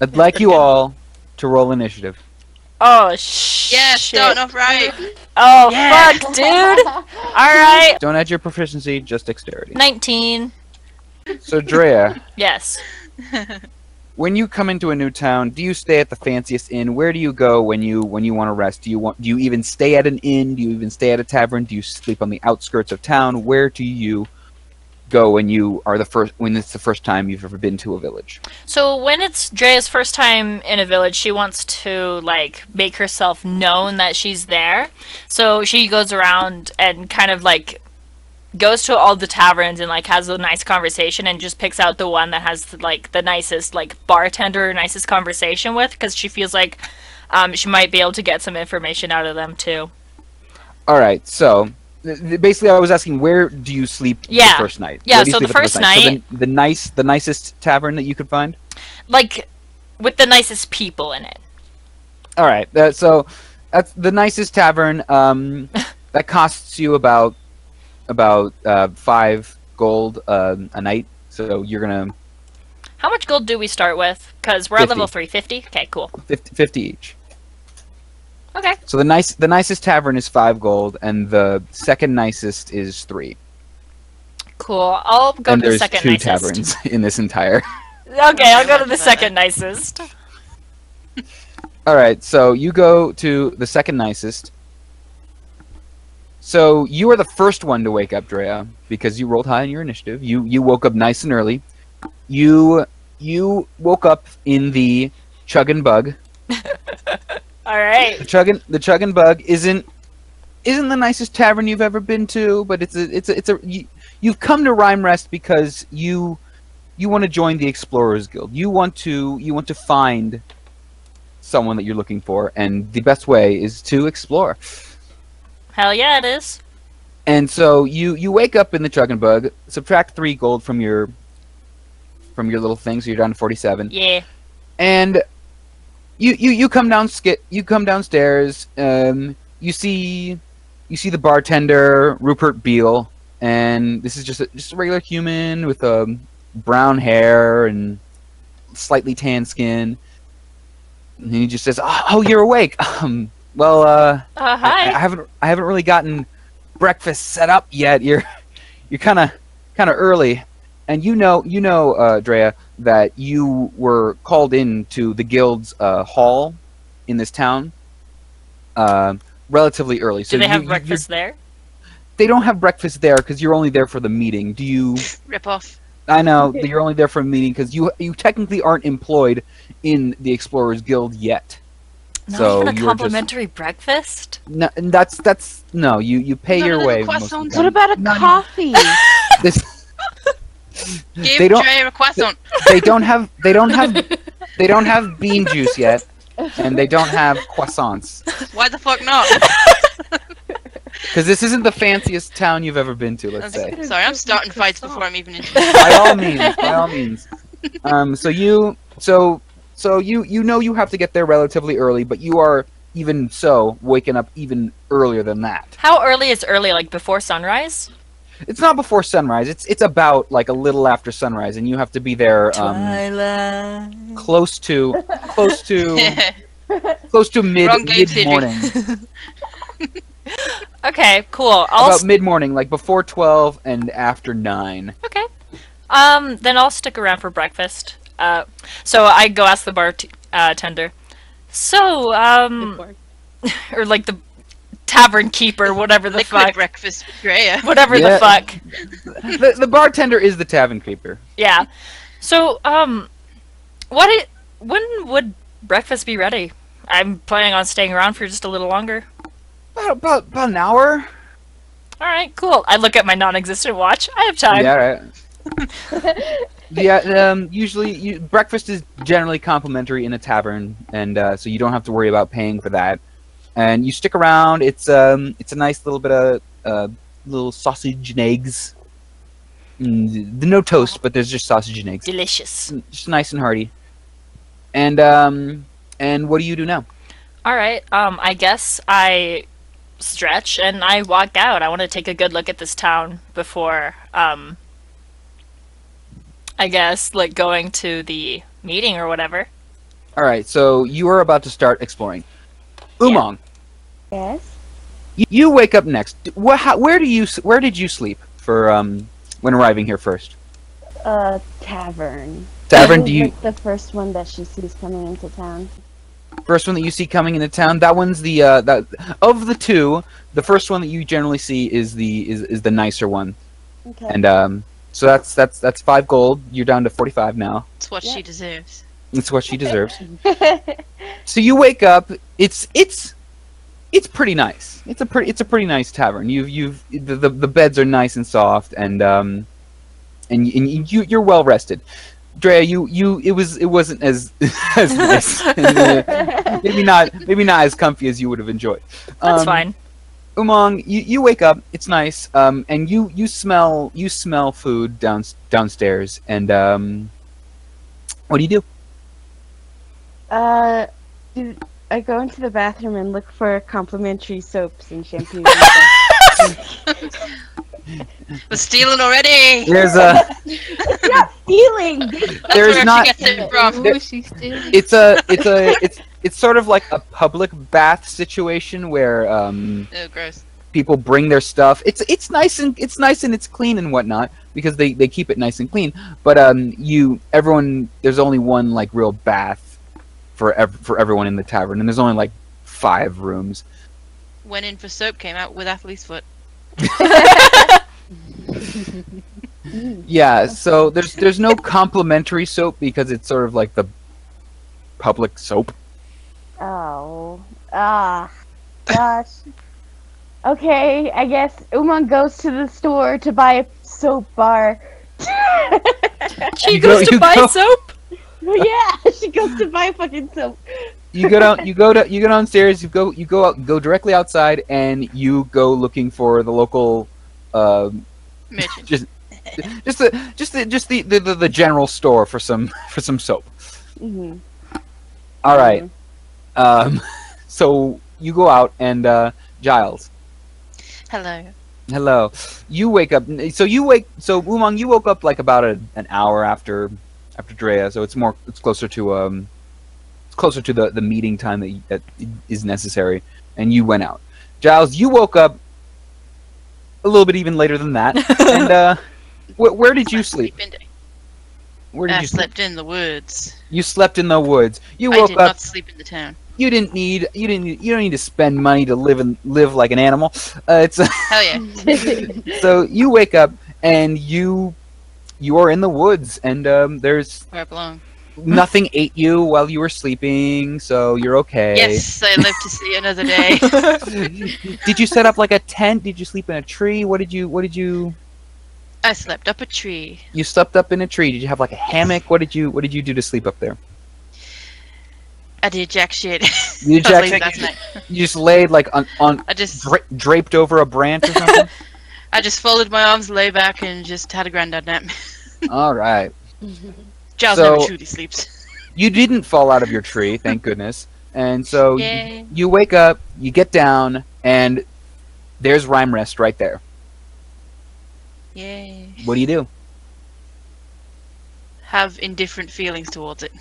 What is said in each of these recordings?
I'd like you all to roll initiative. Oh, shit. Yeah, starting off right. Oh, Yeah. fuck, dude. Alright. Don't add your proficiency, just dexterity. 19. So, Drea, Yes. when you come into a new town, do you stay at the fanciest inn? Where do you go when you want to rest? Do you even stay at an inn? Do you even stay at a tavern? Do you sleep on the outskirts of town? Where do you go when it's the first time you've ever been to a village? So when it's Drea's first time in a village, she wants to like make herself known that she's there. So she goes around and kind of like goes to all the taverns and like has a nice conversation and just picks out the one that has like the nicest like bartender, nicest conversation with, because she feels like she might be able to get some information out of them too. All right, so basically, I was asking, where do you sleep the first night? Yeah, so the first night, so the nicest tavern that you could find, like with the nicest people in it. All right, so that's the nicest tavern. That costs you about 5 gold a night. So you're gonna. How much gold do we start with? Because we're 50. at level 3. 50? Okay, cool. 50 each. Okay. So the nicest tavern is 5 gold, and the second nicest is 3. Cool. I'll go to the second nicest. And there's 2 taverns in this entire. Okay, I'll go to the second nicest. All right, so you go to the second nicest. So you are the first one to wake up, Drea, because you rolled high in your initiative. You woke up nice and early. You woke up in the Chuggin' Bug. All right. The Chuggin' Bug isn't the nicest tavern you've ever been to, but you've come to Rhyme Rest because you want to join the Explorers Guild. You want to find someone that you're looking for, and the best way is to explore. Hell yeah, it is. And so you wake up in the Chuggin' Bug, subtract 3 gold from your little thing, so you're down to 47. Yeah. And you come downstairs. You see the bartender, Rupert Beale, and this is just a regular human with brown hair and slightly tan skin. And he just says, "Oh, you're awake. Well, hi. I haven't really gotten breakfast set up yet. You're kind of early." And you know, Drea, that you were called into the guild's hall in this town relatively early. So do they have breakfast there? They don't have breakfast there because you're only there for the meeting. Do you? Rip off. I know that you're only there for a meeting because you technically aren't employed in the Explorers Guild yet. Not so even a complimentary breakfast? No, that's no. You pay your way. What about a coffee? This. Give Drea a croissant. They don't have bean juice yet, and they don't have croissants. Why the fuck not? Because this isn't the fanciest town you've ever been to. Let's say. Sorry, I'm starting fights before I'm even in. By all means. So you know you have to get there relatively early, but you are even so waking up even earlier than that. How early is early? Like before sunrise? It's not before sunrise. It's about like a little after sunrise, and you have to be there close to mid morning. Okay, cool. About mid morning, like before 12 and after 9. Okay. Then I'll stick around for breakfast. So I go ask the bartender. So or like the tavern keeper, whatever the fuck. Breakfast, Drea. Whatever the fuck. The bartender is the tavern keeper. Yeah. So, when would breakfast be ready? I'm planning on staying around for just a little longer. About an hour. Alright, cool. I look at my non-existent watch. I have time. Yeah, right. Yeah, usually breakfast is generally complimentary in a tavern, and so you don't have to worry about paying for that. And you stick around. It's a nice little bit of little sausage and eggs. No toast, but there's just sausage and eggs. Delicious. Just nice and hearty. And what do you do now? All right. I guess I stretch and I walk out. I want to take a good look at this town before I guess like going to the meeting or whatever. All right, so you are about to start exploring. Umang, Yes. you wake up next. Where did you sleep for when arriving here first? Tavern. Tavern? It Do was, you like the first one that she sees coming into town. first one that you see coming into town? That one's the that of the two. The first one that you generally see is the nicer one, Okay. and so that's 5 gold. You're down to 45 now. It's what Yep. she deserves. It's what she deserves. So you wake up. It's pretty nice. It's a pretty nice tavern. The beds are nice and soft, and you're well rested. Drea, it wasn't as as nice. And, maybe not as comfy as you would have enjoyed. That's fine. Umang, you wake up. It's nice. And you smell food downstairs. And what do you do? I go into the bathroom and look for complimentary soaps and shampoos. We're stealing already. There's a It's not stealing. That's there's where not- she gets it from. There- it's sort of like a public bath situation where Oh, gross. people bring their stuff. It's nice and it's clean and whatnot because they keep it nice and clean. But everyone there's only one like real bath for everyone in the tavern, and there's only like 5 rooms. Went in for soap, came out with athlete's foot. Yeah, so there's no complimentary soap because it's sort of like the public soap. Oh. Gosh. Okay, I guess Umang goes to the store to buy a soap bar. She You goes go- to you buy go- soap? Yeah, she goes to buy fucking soap. You go downstairs. You go directly outside, and you go looking for the local, Merchant. just the general store for some soap. Mm-hmm. All right. So you go out, and Giles, Hello. hello. You wake up. So Umang, you woke up like about an hour after Drea. So it's closer to the meeting time that is necessary, and you went out. Giles, you woke up a little bit even later than that, and where did you sleep? Where did I you sleep? slept in the woods. You slept in the woods. You I woke did up. not sleep in the town. You don't need to spend money to live like an animal. It's Hell yeah. so you wake up and you are in the woods, and there's Where I belong. nothing ate you while you were sleeping, so you're okay. Yes, I live to see another day. Did you set up like a tent? Did you sleep in a tree? What did you? I slept up a tree. You slept up in a tree. Did you have like a hammock? What did you do to sleep up there? I did jack shit. You I was jack lazy shit? last night. You just laid like on I just draped over a branch or something. I just folded my arms, lay back, and just had a granddad nap. All right. Giles So- never truly sleeps. You didn't fall out of your tree, thank goodness. And so Yay. you wake up, you get down, and there's Rhyme Rest right there. Yay. What do you do? Have indifferent feelings towards it.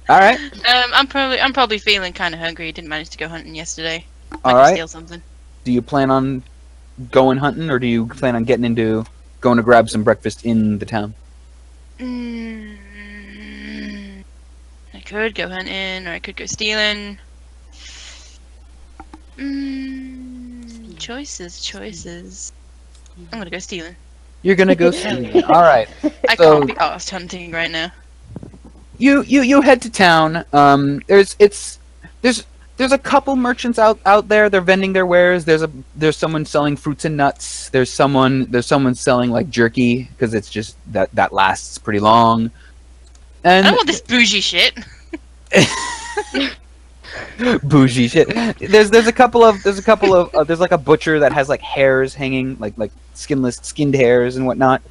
All right. I'm probably feeling kind of hungry. Didn't manage to go hunting yesterday. All Might right. steal something. Do you plan on going hunting, or do you plan on going to grab some breakfast in the town? Mm, I could go hunting, or I could go stealing. Choices. I'm gonna go stealing. You're gonna go stealing. All right. I So- can't be arsed hunting right now. You head to town. There's a couple merchants out there. They're vending their wares. There's someone selling fruits and nuts. There's someone selling like jerky because it's just that lasts pretty long. I And don't want this bougie shit. bougie shit. There's like a butcher that has like hairs hanging like skinned hairs and whatnot,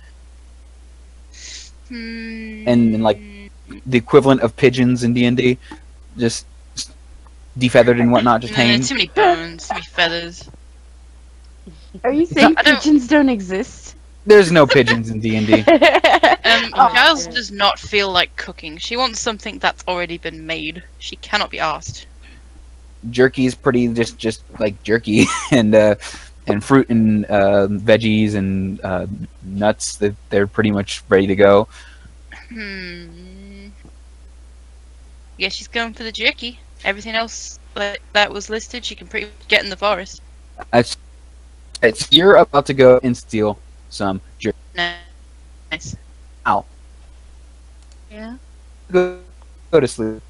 and like the equivalent of pigeons in D&D, just defeathered and whatnot, just hanging. Too many bones, too many feathers. Are you saying I don't- pigeons don't exist? There's no pigeons in D&D. Giles does not feel like cooking. She wants something that's already been made. She cannot be asked. Jerky is pretty just like jerky, and fruit and veggies and nuts. They're pretty much ready to go. Yeah, she's going for the jerky. Everything else that was listed, she can pretty much get in the forest. You're about to go and steal some jerky. Nice. Ow. Yeah. Go to sleep.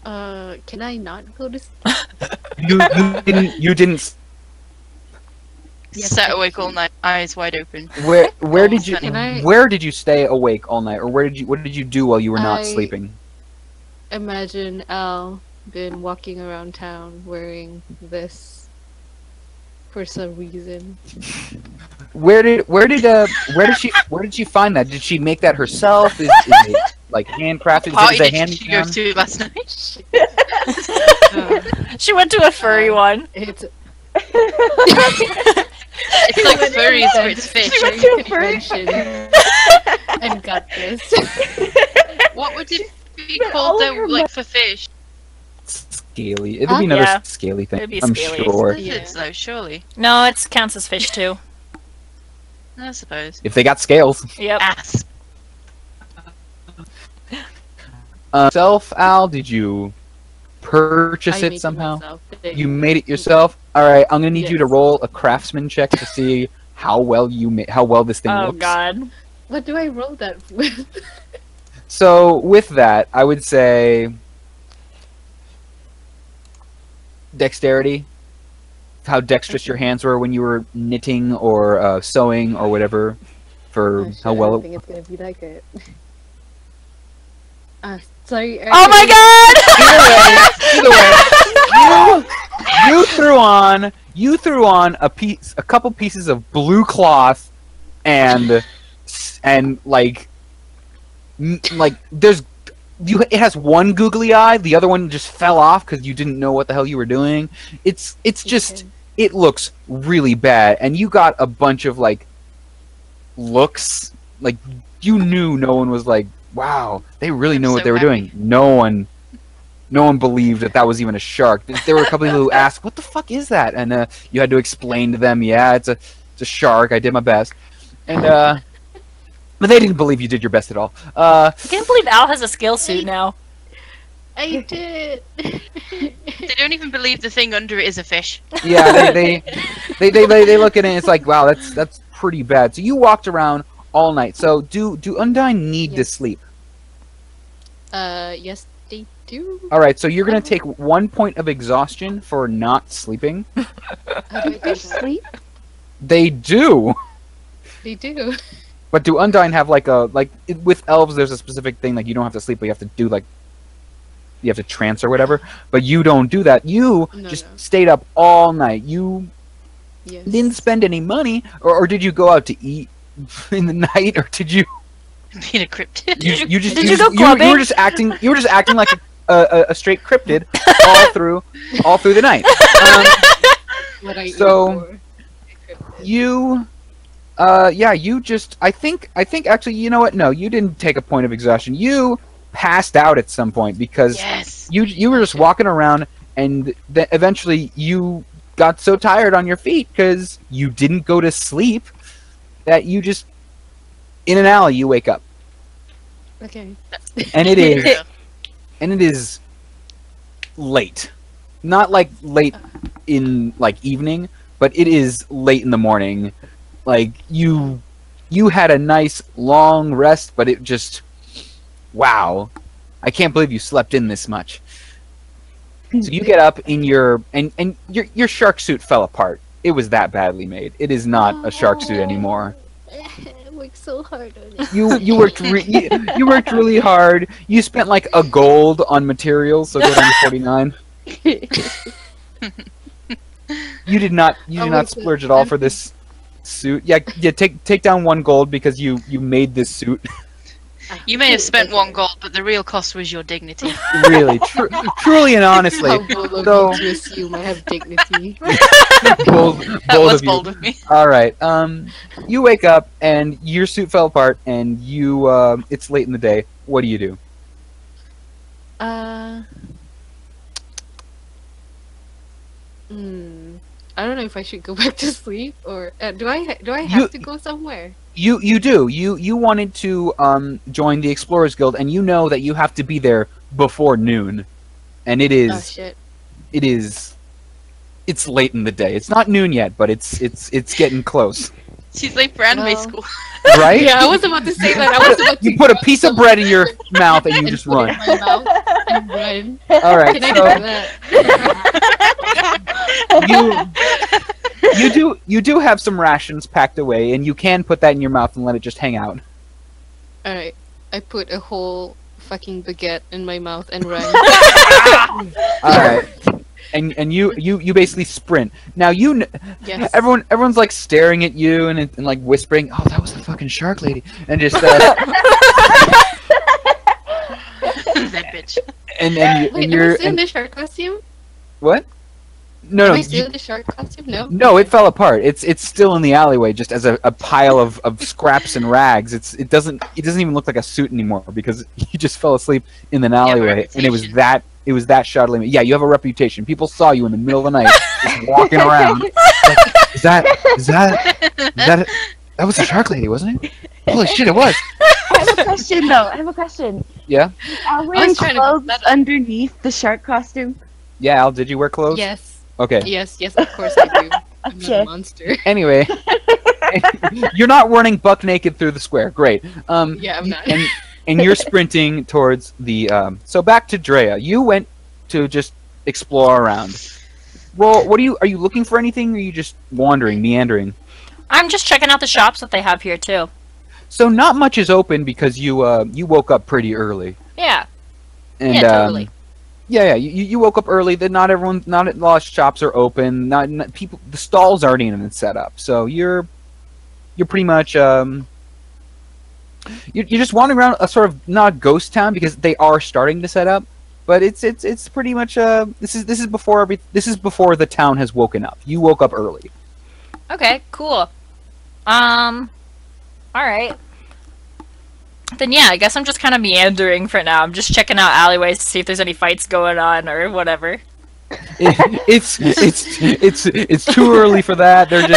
Can I not go to sleep? You didn't. Yes, Sat I awake can. all night, eyes wide open. Where did you Can I- where did you stay awake all night, or what did you do while you were not I- sleeping? Imagine Al been walking around town wearing this for some reason. Where did she find that? Did she make that herself? Is it like handcrafted? Party Is it a did hand she go to last night? She went to a furry one. It's It's like furries where it's fish. She went to a furry- convention and got this. What would it be But called all though, your like for fish? Scaly. It'll be another Yeah. scaly thing. It'd be I'm scaly. sure. Lizards though, surely. No, it counts as fish too. I suppose. If they got scales. Yep. Ass. Self, Al, did you purchase I it make somehow? myself. You made it yourself. All right, I'm gonna need you to Yes. roll a craftsman check to see how well this thing Oh looks. god. What do I roll that with? So with that, I would say dexterity. How dexterous your hands were when you were knitting or sewing or whatever. For Oh, shit, how I well don't it. think it's gonna be that good. Sorry. Oh my god! Either way, you threw on a couple pieces of blue cloth, and like there's it has one googly eye, the other one just fell off because you didn't know what the hell you were doing. It's just it looks really bad, and you got a bunch of like looks like you knew no one was like, wow, they really know I'm what so they were doing. No one believed that was even a shark. There were a couple of people who asked, "What the fuck is that?" And you had to explain to them, "Yeah, it's a shark. I did my best." And but they didn't believe you did your best at all. I can't believe Al has a scale suit now. I did. They don't even believe the thing under it is a fish. Yeah, they look at it and it's like, wow, that's pretty bad. So you walked around all night. So do Undyne need to Yes. sleep? Yes, they do. All right, so you're gonna take 1 point of exhaustion for not sleeping. How do I do Fish that? sleep? They do. They do. But do Undyne have with elves? There's a specific thing like you don't have to sleep, but you have to do you have to trance or whatever. But you don't do that. You No, just no. stayed up all night. You Yes. didn't spend any money, or did you go out to eat in the night, or did you? Being a cryptid. You just Did you you go just- you clubbing? were just acting. You were just acting like a straight cryptid all through the night. What I So- eat for. You you just I think actually, you know what? No, you didn't take a point of exhaustion. You passed out at some point because Yes. you were just walking around, and then eventually you got so tired on your feet because you didn't go to sleep that you just in an alley you wake up, Okay. and it is late, not like late in like evening, but it is late in the morning. Like you had a nice long rest, but it just wow, I can't believe you slept in this much. So you get up in your your shark suit fell apart. It was that badly made. It is not a shark suit anymore. I worked so hard on it. You worked you worked really hard. You spent like a gold on materials, so go down to 49. You did not Oh, wait, splurge at all for this suit. Yeah, take down 1 gold because you made this suit. You may have spent 1 gold, but the real cost was your dignity. Really, truly and honestly. How bold of So- you to assume I have dignity. bold, That bold was of you. bold of me. All right. You wake up and your suit fell apart, and you it's late in the day. What do you do? I don't know if I should go back to sleep or do I You- have to go somewhere? You do. You wanted to join the Explorers Guild, and you know that you have to be there before noon, and Oh shit. it's late in the day. It's not noon yet, but it's getting close, She's late for anime Well. school. right? Yeah, I was about to say that. I was about to You put a piece of bread in your mouth and you just put run. it in my mouth and run. All right. Can I So do that? you do have some rations packed away, and you can put that in your mouth and let it just hang out. Alright. I put a whole fucking baguette in my mouth and run. All right. And you basically sprint. Now Yes. everyone's like staring at you and like whispering, "Oh, that was the fucking shark lady," and just That bitch. and Wait, am I you're still in the shark costume? what? No, Am no, I still in the shark costume? No? no, it fell apart. It's still in the alleyway, just as a pile of scraps and rags. It doesn't even look like a suit anymore because you just fell asleep in an alleyway, and it was reputation. that shadowy. Yeah, you have a reputation. People saw you in the middle of the night just walking around. Like, is that was the shark lady, wasn't it? Holy shit, it was. I have a question though. I have a question. Yeah, Are we wearing trying to clothes look that up. underneath the shark costume? yeah. Al, did you wear clothes? Yes. Okay. Yes, of course I do. I'm not Okay. a monster. Anyway, you're not running buck naked through the square. Great. Yeah, I'm not. And you're sprinting towards the. So back to Drea. You went to just explore around. Roll. What are you looking for anything? Or are you just wandering, meandering? I'm just checking out the shops that they have here too. So not much is open because you woke up pretty early. Yeah. And, Yeah, totally. Yeah. You woke up early. That not a lot of shops are open. Not people. The stalls aren't even set up. So you're pretty much you're just wandering around a sort of not a ghost town because they are starting to set up, but it's pretty much this is before the town has woken up. You woke up early. Okay, cool. All right. Then yeah, I guess I'm just kind of meandering for now. I'm just checking out alleyways to see if there's any fights going on or whatever. It's too early for that. They're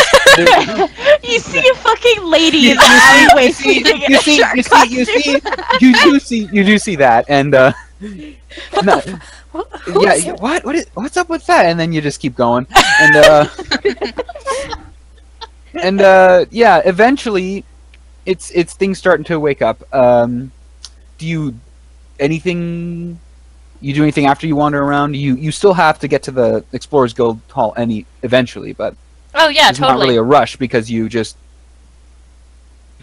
You see a fucking lady in the alleyway sleeping in a shark costume. you do see that, and no, yeah, what's up with that? And then you just keep going, and yeah, eventually, it's things starting to wake up. Do you anything? You do anything after you wander around? You still have to get to the Explorers Guild Hall eventually, but Oh yeah, it's not totally. really a rush because you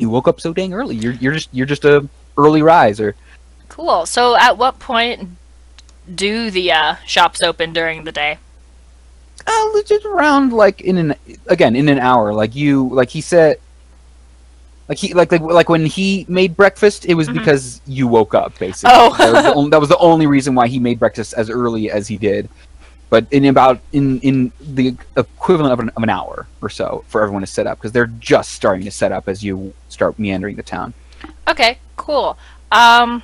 woke up so dang early. You're just a early riser. Cool. So at what do the shops open during the day? Just around like in an hour. Like he said, like when he made breakfast, it was because you woke up basically. Oh. That was the only reason why he made breakfast as early as he did. But in the equivalent of an hour or so for everyone to set up because they're just starting to set up as you start meandering the town. Okay, cool. Well,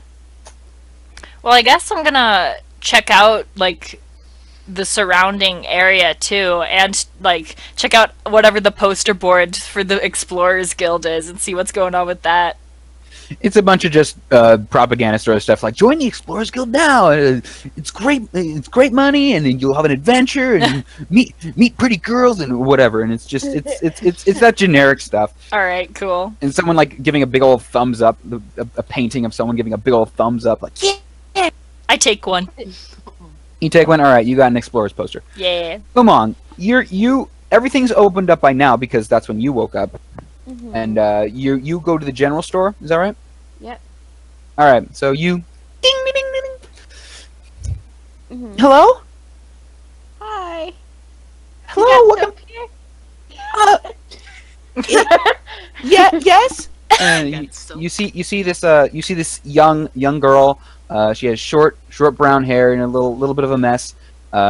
I guess I'm gonna check out like the surrounding area too, and like check out whatever the poster board for the Explorers Guild is, and see what's going on with that. It's a bunch of just propaganda sort of stuff like join the Explorers Guild now. It's great money, and then you'll have an adventure and meet pretty girls and whatever. And it's just it's that generic stuff. All right, cool. And someone like giving a big old thumbs up, a painting of someone giving a big old thumbs up, like yeah. I take one. You take one. All right, you got an Explorers poster. Yeah. Come on, everything's opened up by now because that's when you woke up. Mhm. And you go to the general store. Is that right? Yep. All right. So you ding ding ding ding. Mhm. Hello. Hi. Hello. Welcome. Yeah. Yes. And you see this young girl. She has short brown hair and a little bit of a mess.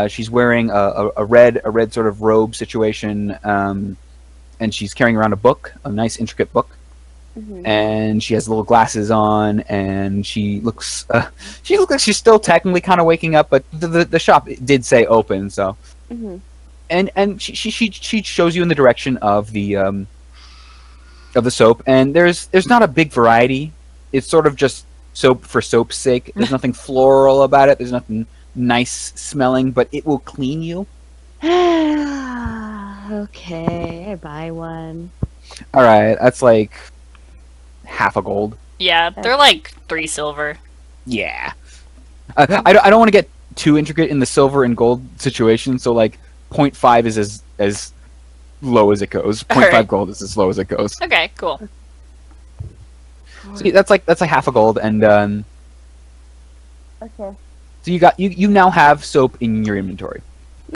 She's wearing a red sort of robe situation, and she's carrying around a book, a nice intricate book. Mhm. And she has little glasses on, and she looks like she's still technically kind of waking up, but the shop did say open, so. Mhm. And she shows you in the direction of the soap, and there's not a big variety. It's sort of just soap for soap's sake. There's nothing floral about it. There's nothing nice smelling, but it will clean you. Okay, I buy one. All right, that's like half a gold. Yeah, they're like 3 silver. Yeah. I don't want to get too intricate in the silver and gold situation, so like 0.5 is as low as it goes. 0.5 Alright. gold is as low as it goes. Okay, cool. So that's like half a gold, and Okay. so you now have soap in your inventory.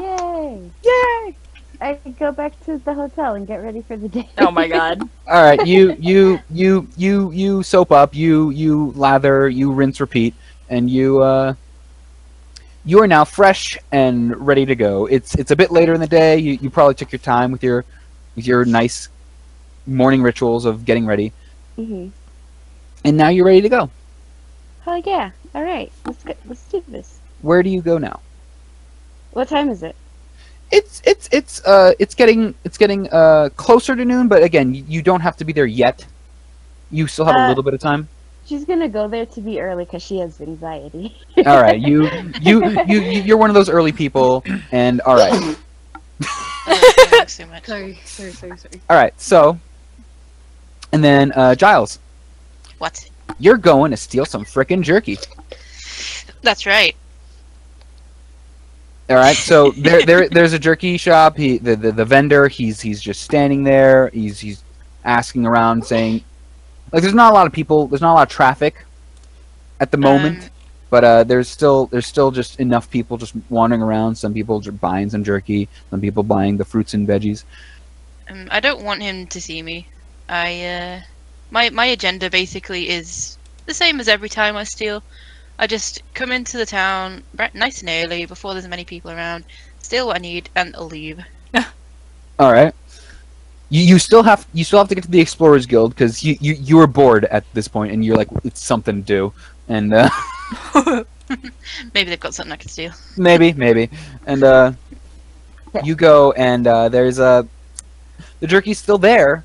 Yay! Yay! I can go back to the hotel and get ready for the day. Oh my god. All right, you soap up, you lather, you rinse, repeat, and you are now fresh and ready to go. It's a bit later in the day. You probably took your time with your nice morning rituals of getting ready, Mhm. and now you're ready to go. Oh yeah. All right. Let's do this. Where do you go now? What time is it? It's getting closer to noon, but again, you don't have to be there yet. You still have a little bit of time. She's gonna go there to be early because she has anxiety. All right, you're one of those early people, and all right, So much. Sorry. all right. So, and then Giles, What? you're going to steal some frickin' jerky. That's right. All right, so there's a jerky shop. The vendor, he's just standing there. He's asking around, saying, like, there's not a lot of people. There's not a lot of traffic at the moment, but there's still just enough people just wandering around. Some people just buying some jerky. Some people buying the fruits and veggies. I don't want him to see me. My agenda basically is the same as every time I steal. I just come into the town nice and early before there's many people around, steal what I need, and I'll leave. All right. You still have to get to the Explorers Guild because you were bored at this point and you're like, it's something to do, and Maybe they've got something I can steal. maybe and you go and there's the jerky's still there,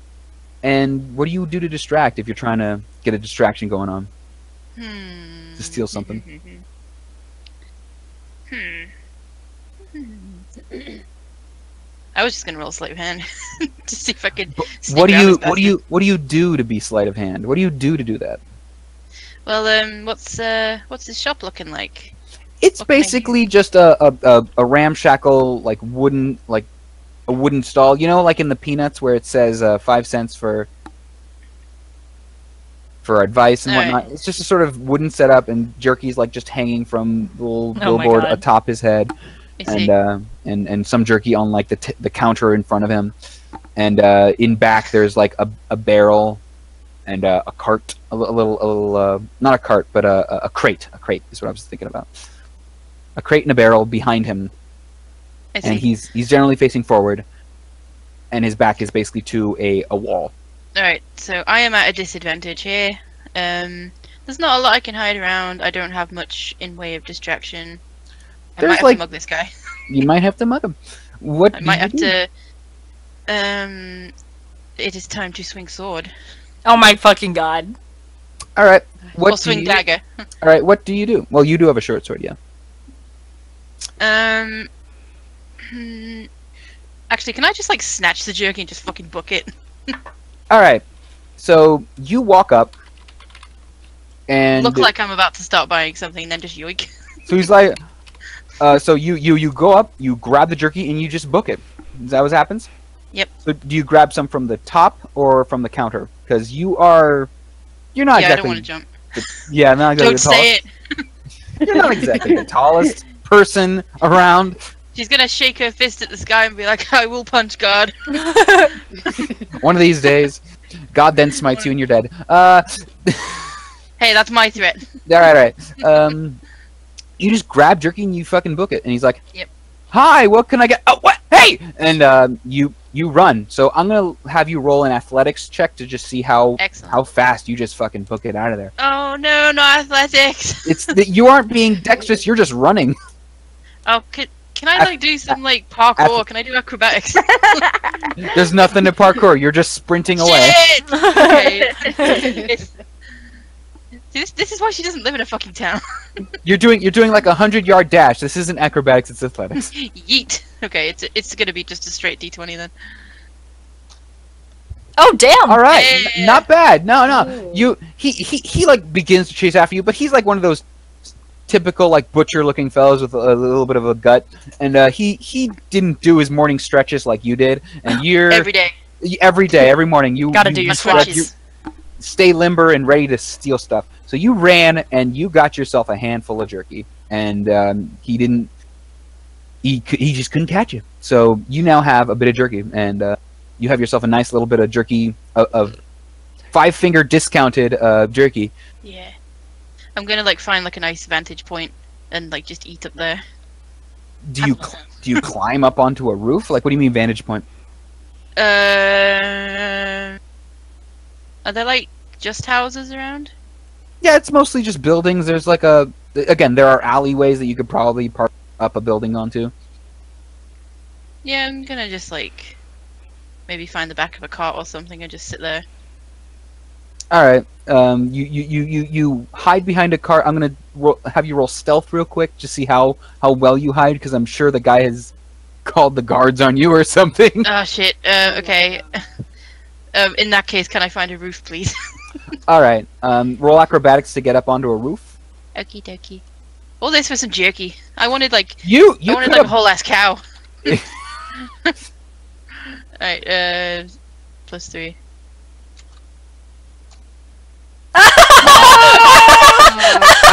and what do you do to distract if you're trying to get a distraction going on to steal something? I was just gonna roll sleight of hand to see if I could. What do you do to be sleight of hand? What do you do to do that? Well, what's his shop looking like? It's Okay. basically just a ramshackle like a wooden stall. You know, like in the Peanuts where it says 5 cents for advice and Alright. whatnot. It's just a sort of wooden setup, and jerky's like just hanging from the little my billboard God. atop his head, I see. and some jerky on like the counter in front of him, and in back there's like a barrel and a cart, a little not a cart but a crate. A crate is what I was thinking about. A crate and a barrel behind him, I see. and he's generally facing forward, and his back is basically to a wall. Alright, so I am at a disadvantage here. There's not a lot I can hide around. I don't have much in way of distraction. I There's might have like- to mug this guy. You might have to mug him. What I do might you have do? to. It is time to swing sword. Oh my fucking god. All right. What or do swing you- dagger. All right. What do you do? Well, you do have a short sword, yeah. Actually, can I just like snatch the jerky and just fucking book it? All right. So you walk up, and Look like I'm about to start buying something, and then just yoink. so he's like, so you go up, you grab the jerky, and you just book it. Is that what happens? Yep. So do you grab some from the top or from the counter? Because you're not Yeah, I don't exactly. want to jump. Yeah, not exactly Don't the say it. tallest. You're not exactly the tallest person around. She's gonna shake her fist at the sky and be like, "I will punch God." One of these days, God then smites you and you're dead. Hey, that's my threat. All right. you just grab Jerky and you fucking book it. And he's like, Yep. "Hi, what can I get? Oh, what? Hey!" And you run. So I'm gonna have you roll an athletics check to just see how Excellent. fast you just fucking book it out of there. Oh no, not athletics. It's that you aren't being dexterous. You're just running. Oh, can I like do some like parkour? Can I do acrobatics? There's nothing to parkour. You're just sprinting away. Shit! Okay. This is why she doesn't live in a fucking town. You're doing like a 100-yard dash. This isn't acrobatics. It's athletics. Yeet. Okay, it's gonna be just a straight D20 then. Oh damn! All right, Yeah. not bad. No. He like begins to chase after you, but he's like one of those typical like butcher-looking fellows with a little bit of a gut, and he didn't do his morning stretches like you did, and you're Every day. every morning you Gotta do your stretch, squats. you stay limber and ready to steal stuff. So you ran and you got yourself a handful of jerky, and he just couldn't catch you. So you now have a bit of jerky, and you have yourself a nice little bit of jerky of 5-finger discounted jerky. Yeah. I'm gonna like find like a nice vantage point and like just eat up there. Do you climb up onto a roof? Like, what do you mean vantage point? Are there like just houses around? Yeah, it's mostly just buildings. There's like again, there are alleyways that you could probably park up a building onto. Yeah, I'm gonna just like maybe find the back of a cart or something and just sit there. All right. You hide behind a car. I'm gonna have you roll stealth real quick to see how well you hide, because I'm sure the guy has called the guards on you or something. Oh shit. Okay. In that case, can I find a roof, please? All right. Roll acrobatics to get up onto a roof. Okie dokie. All this for some jerky. I wanted like You I wanted could like a have. whole ass cow. Alright, +3. All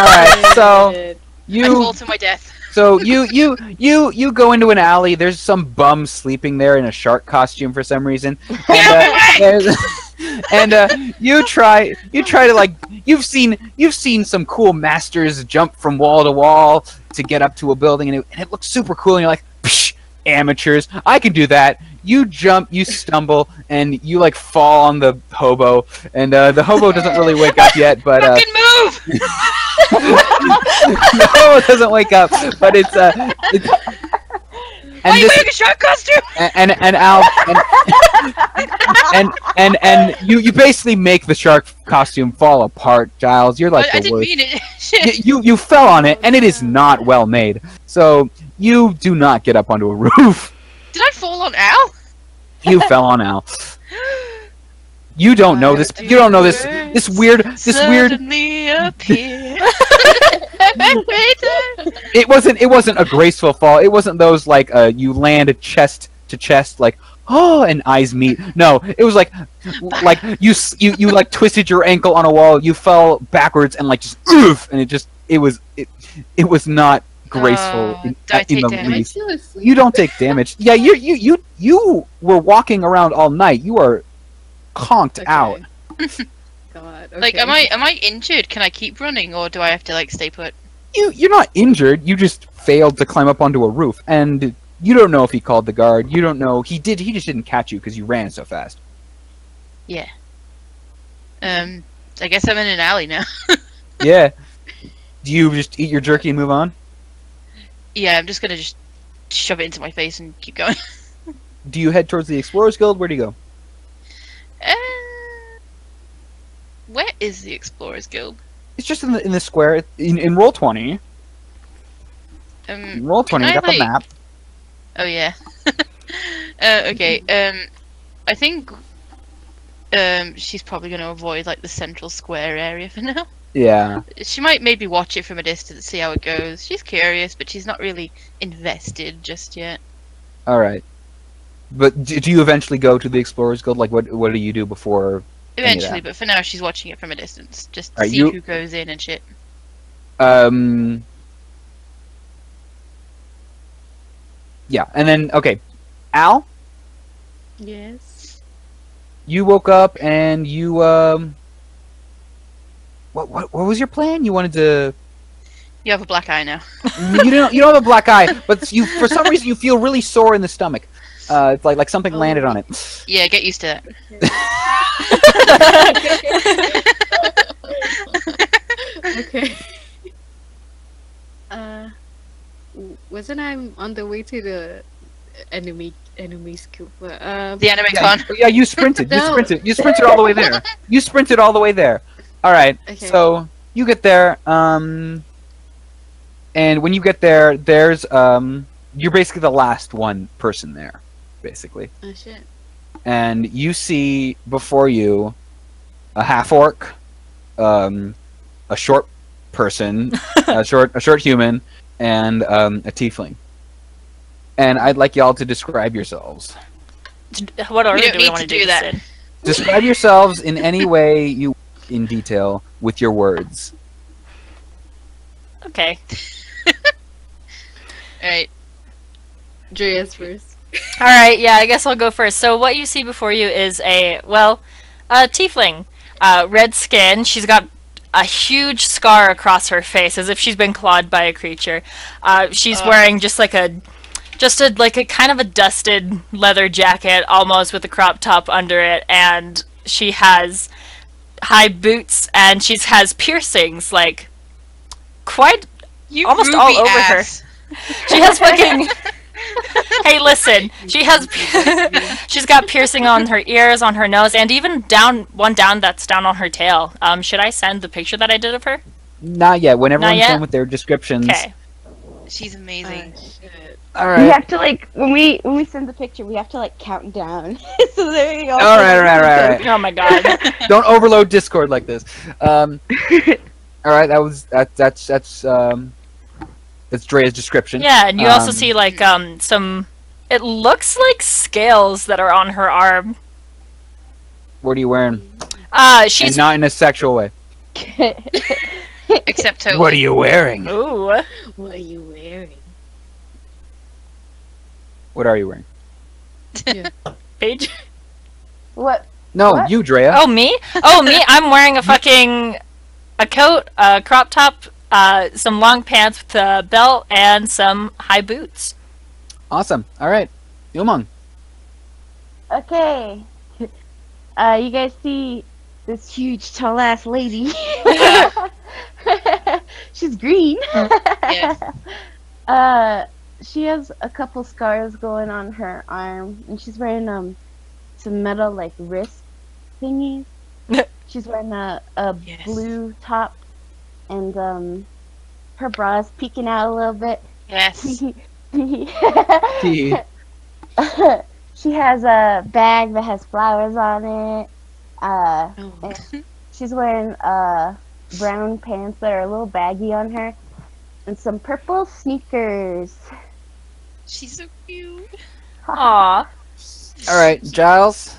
right. So I you fall to my death. So you go into an alley. There's some bum sleeping there in a shark costume for some reason, and you try to like you've seen some cool masters jump from wall to wall to get up to a building, and it looks super cool. And you're like, psh, amateurs, I can do that. You jump, you stumble, and you like fall on the hobo, and the hobo doesn't really wake up yet, but Fucking move! the hobo doesn't wake up, but it's Why and are you this wearing a shark costume? and Al and you basically make the shark costume fall apart, Giles. You're like I the didn't worst. mean it. Shit. You fell on it, and it is not well made. So you do not get up onto a roof. Did I fall on Al? You fell on Al. You don't know this. You don't know this weird. Suddenly appear. It wasn't a graceful fall. It wasn't those like you land chest to chest like oh and eyes meet. No, it was like you like twisted your ankle on a wall. You fell backwards and like just oof, and it was not graceful Do in I take the damage? least. You don't take damage. Yeah, you were walking around all night. You are conked out. God. Okay. Like, am I injured? Can I keep running, or do I have to like stay put? You're not injured. You just failed to climb up onto a roof, and you don't know if he called the guard. You don't know he did. He just didn't catch you because you ran so fast. Yeah. I guess I'm in an alley now. Yeah. Do you just eat your jerky and move on? Yeah, I'm just gonna just shove it into my face and keep going. Do you head towards the Explorers Guild? Where do you go? Where is the Explorers Guild? It's just in the square in roll 20. In roll 20, you can I, got the like- map. Oh yeah. Okay. I think she's probably gonna avoid like the central square area for now. Yeah. She might maybe watch it from a distance, see how it goes. She's curious, but she's not really invested just yet. All right. But do you eventually go to the Explorers Guild? Like, what do you do before? Any of Eventually, that. but for now she's watching it from a distance, just to Alright, see you- who goes in and shit. Yeah, and then okay, Al, Yes. you woke up and you what was your plan? You wanted to You have a black eye now. You don't have a black eye, but you for some reason you feel really sore in the stomach. It's like something landed on it. Yeah, get used to that. Okay. Wasn't I on the way to the enemy scoop? The anime con. Yeah, you sprinted. You No. sprinted. You sprinted all the way there. You sprinted all the way there. All right. Okay. So you get there. And when you get there, there's you're basically the last one person there, basically. Oh shit. And you see before you a half orc, a short person, a short human, and a tiefling. And I'd like y'all to describe yourselves. What order don't do we need want to to do do this that. in? Describe yourselves in any way you in detail with your words. Okay. Alright. Drea's first. All right. Yeah, I guess I'll go first. So what you see before you is a tiefling, red skin. She's got a huge scar across her face, as if she's been clawed by a creature. She's wearing just a kind of a dusted leather jacket, almost with a crop top under it, and she has high boots, and she has piercings, like quite You almost ruby all over ass. her. She has fucking. Hey, listen. She's got piercing on her ears, on her nose, and even one down that's down on her tail. Should I send the picture that I did of her? Not yet. When everyone's yet? done with their descriptions. Okay. She's amazing. Shit. All We right. have to when we send the picture, we have to count down. So there you go. All right. Oh my god. Don't overload Discord like this. All right. That's Drea's description. Yeah, and you also see some. It looks like scales that are on her arm. What are you wearing? Uh, And she's. not in a sexual way. Except totally. What are you wearing? Ooh. What are you wearing? What are you wearing? Paige. What? No, What? you, Drea. Oh, me? Oh, me? I'm wearing a coat, a crop top, some long pants with a belt, and some high boots. Awesome. All right. Umang. Okay. You guys see this huge, tall ass lady? She's green. Yes. She has a couple scars going on her arm, and she's wearing some metal wrist thingies. She's wearing a Yes. blue top, and her bra is peeking out a little bit. Yes. She has a bag that has flowers on it. Oh. She's wearing brown pants that are a little baggy on her, and some purple sneakers. She's so cute. Aw. All right, Giles.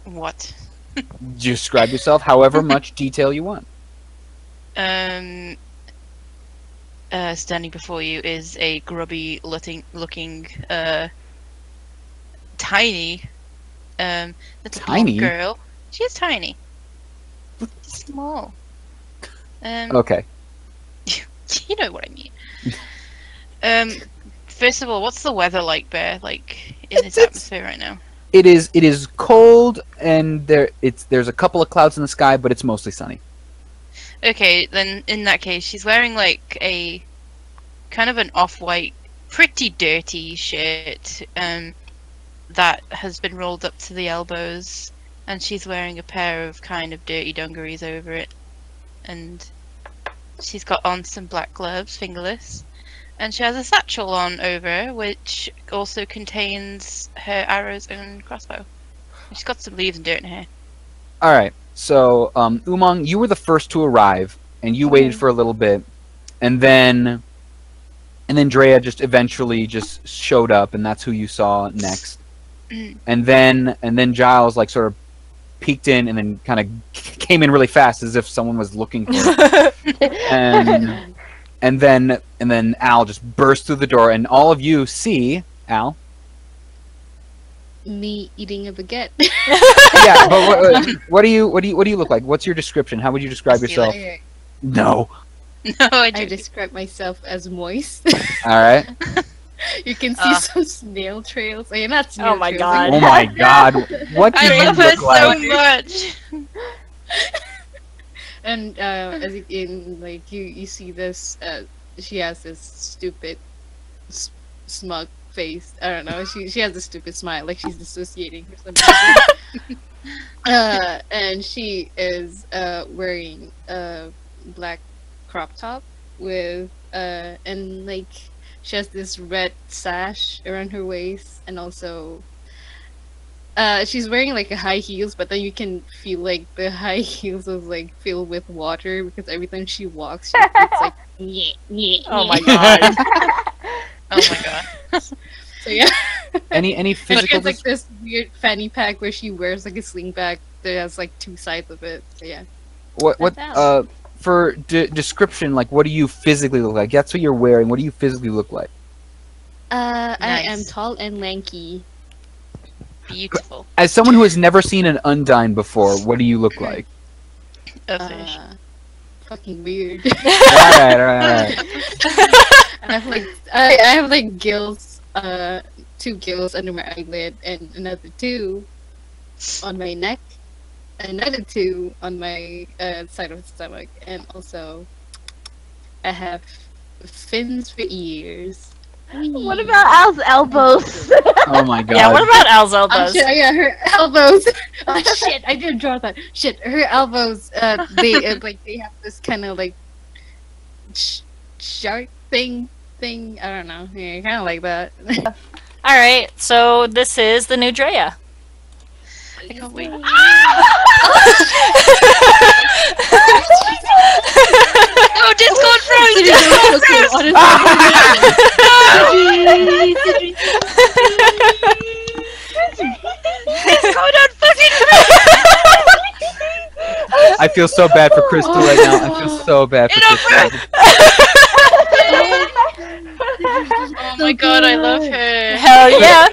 What? Describe yourself however much detail you want. Standing before you is a grubby looking tiny little Tiny? blonde girl. She is tiny. Small. Okay. You know what I mean. First of all, what's the weather like, Bear? Like in this atmosphere right now? It is cold, and there's a couple of clouds in the sky, but it's mostly sunny. Okay, then in that case, she's wearing like a kind of an off-white, pretty dirty shirt that has been rolled up to the elbows, and she's wearing a pair of kind of dirty dungarees over it, and she's got on some black gloves, fingerless, and she has a satchel on over, which also contains her arrows and crossbow. She's got some leaves and dirt in her hair. All right. So, Umang, you were the first to arrive, and you waited for a little bit, and then Drea just eventually just showed up, and that's who you saw next. And then Giles sort of peeked in, and then kind of came in really fast, as if someone was looking for him. and then Al just burst through the door, and all of you see Al. Me eating a baguette. Yeah, but what do you look like? What's your description? How would you describe I see yourself? Okay. No. No, I I do. describe myself as moist. All right. You can see some snail trails. Like, not snail Oh my trails. God. Oh my God. What do I you love her look so like? much. And as in like you see this, she has this stupid, smug face. I don't know. She has a stupid smile, like she's dissociating for some reason. And she is wearing a black crop top with and like she has this red sash around her waist, and also she's wearing like a high heels, but then you can feel like the high heels is like filled with water because every time she walks, it's like Oh my God. Oh my god. So yeah, Any and she physical? has like this weird fanny pack where she wears like a sling bag that has like two sides of it. So yeah. What That's for description? Like, what do you physically look like? That's what you're wearing. What do you physically look like? I am Nice. tall and lanky. Beautiful. As someone who has never seen an Undyne before, what do you look like? A fish. Fucking weird. All right. I have like I have like gills, 2 gills under my eyelid, and another 2 on my neck, another 2 on my side of the stomach, and also I have fins for ears. What about Al's elbows? Oh my God. Yeah, what about Al's Oh elbows? shit! Yeah, her elbows. Oh shit! I didn't draw that. Shit, her elbows. They like they have this kind of like shark thing. I don't know. Yeah, kind of like that. Alright, so this is the new Drea. I can't wait. Oh, Discord froze! Discord froze! Discord on fucking I feel so bad for Crystal right now. I feel so bad for Crystal. Oh my god, I love her. Hell yeah!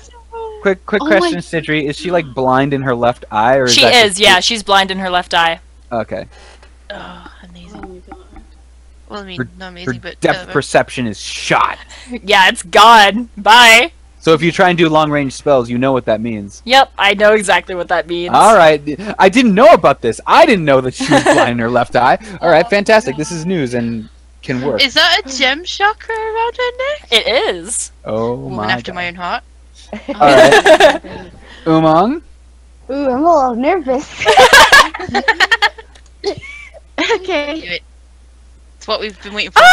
Quick Oh question, Sidri. Is she like blind in her left eye, or is She that is, just- yeah, she's blind in her left eye. Okay. Oh, amazing. Oh my god. Well, I mean, Her- not Her amazing, but depth perception is shot. Yeah, it's gone. Bye. So if you try and do long range spells, you know what that means. Yep, I know exactly what that means. All right. I didn't know about this. I didn't know that she was blind in her left eye. All right, fantastic. This is news and can work. is that a gem chakra around her neck? It is. Oh Woman my after God. my own heart. All right. Umang. Ooh, I'm a little nervous. Okay. Do it. It's what we've been waiting for. Oh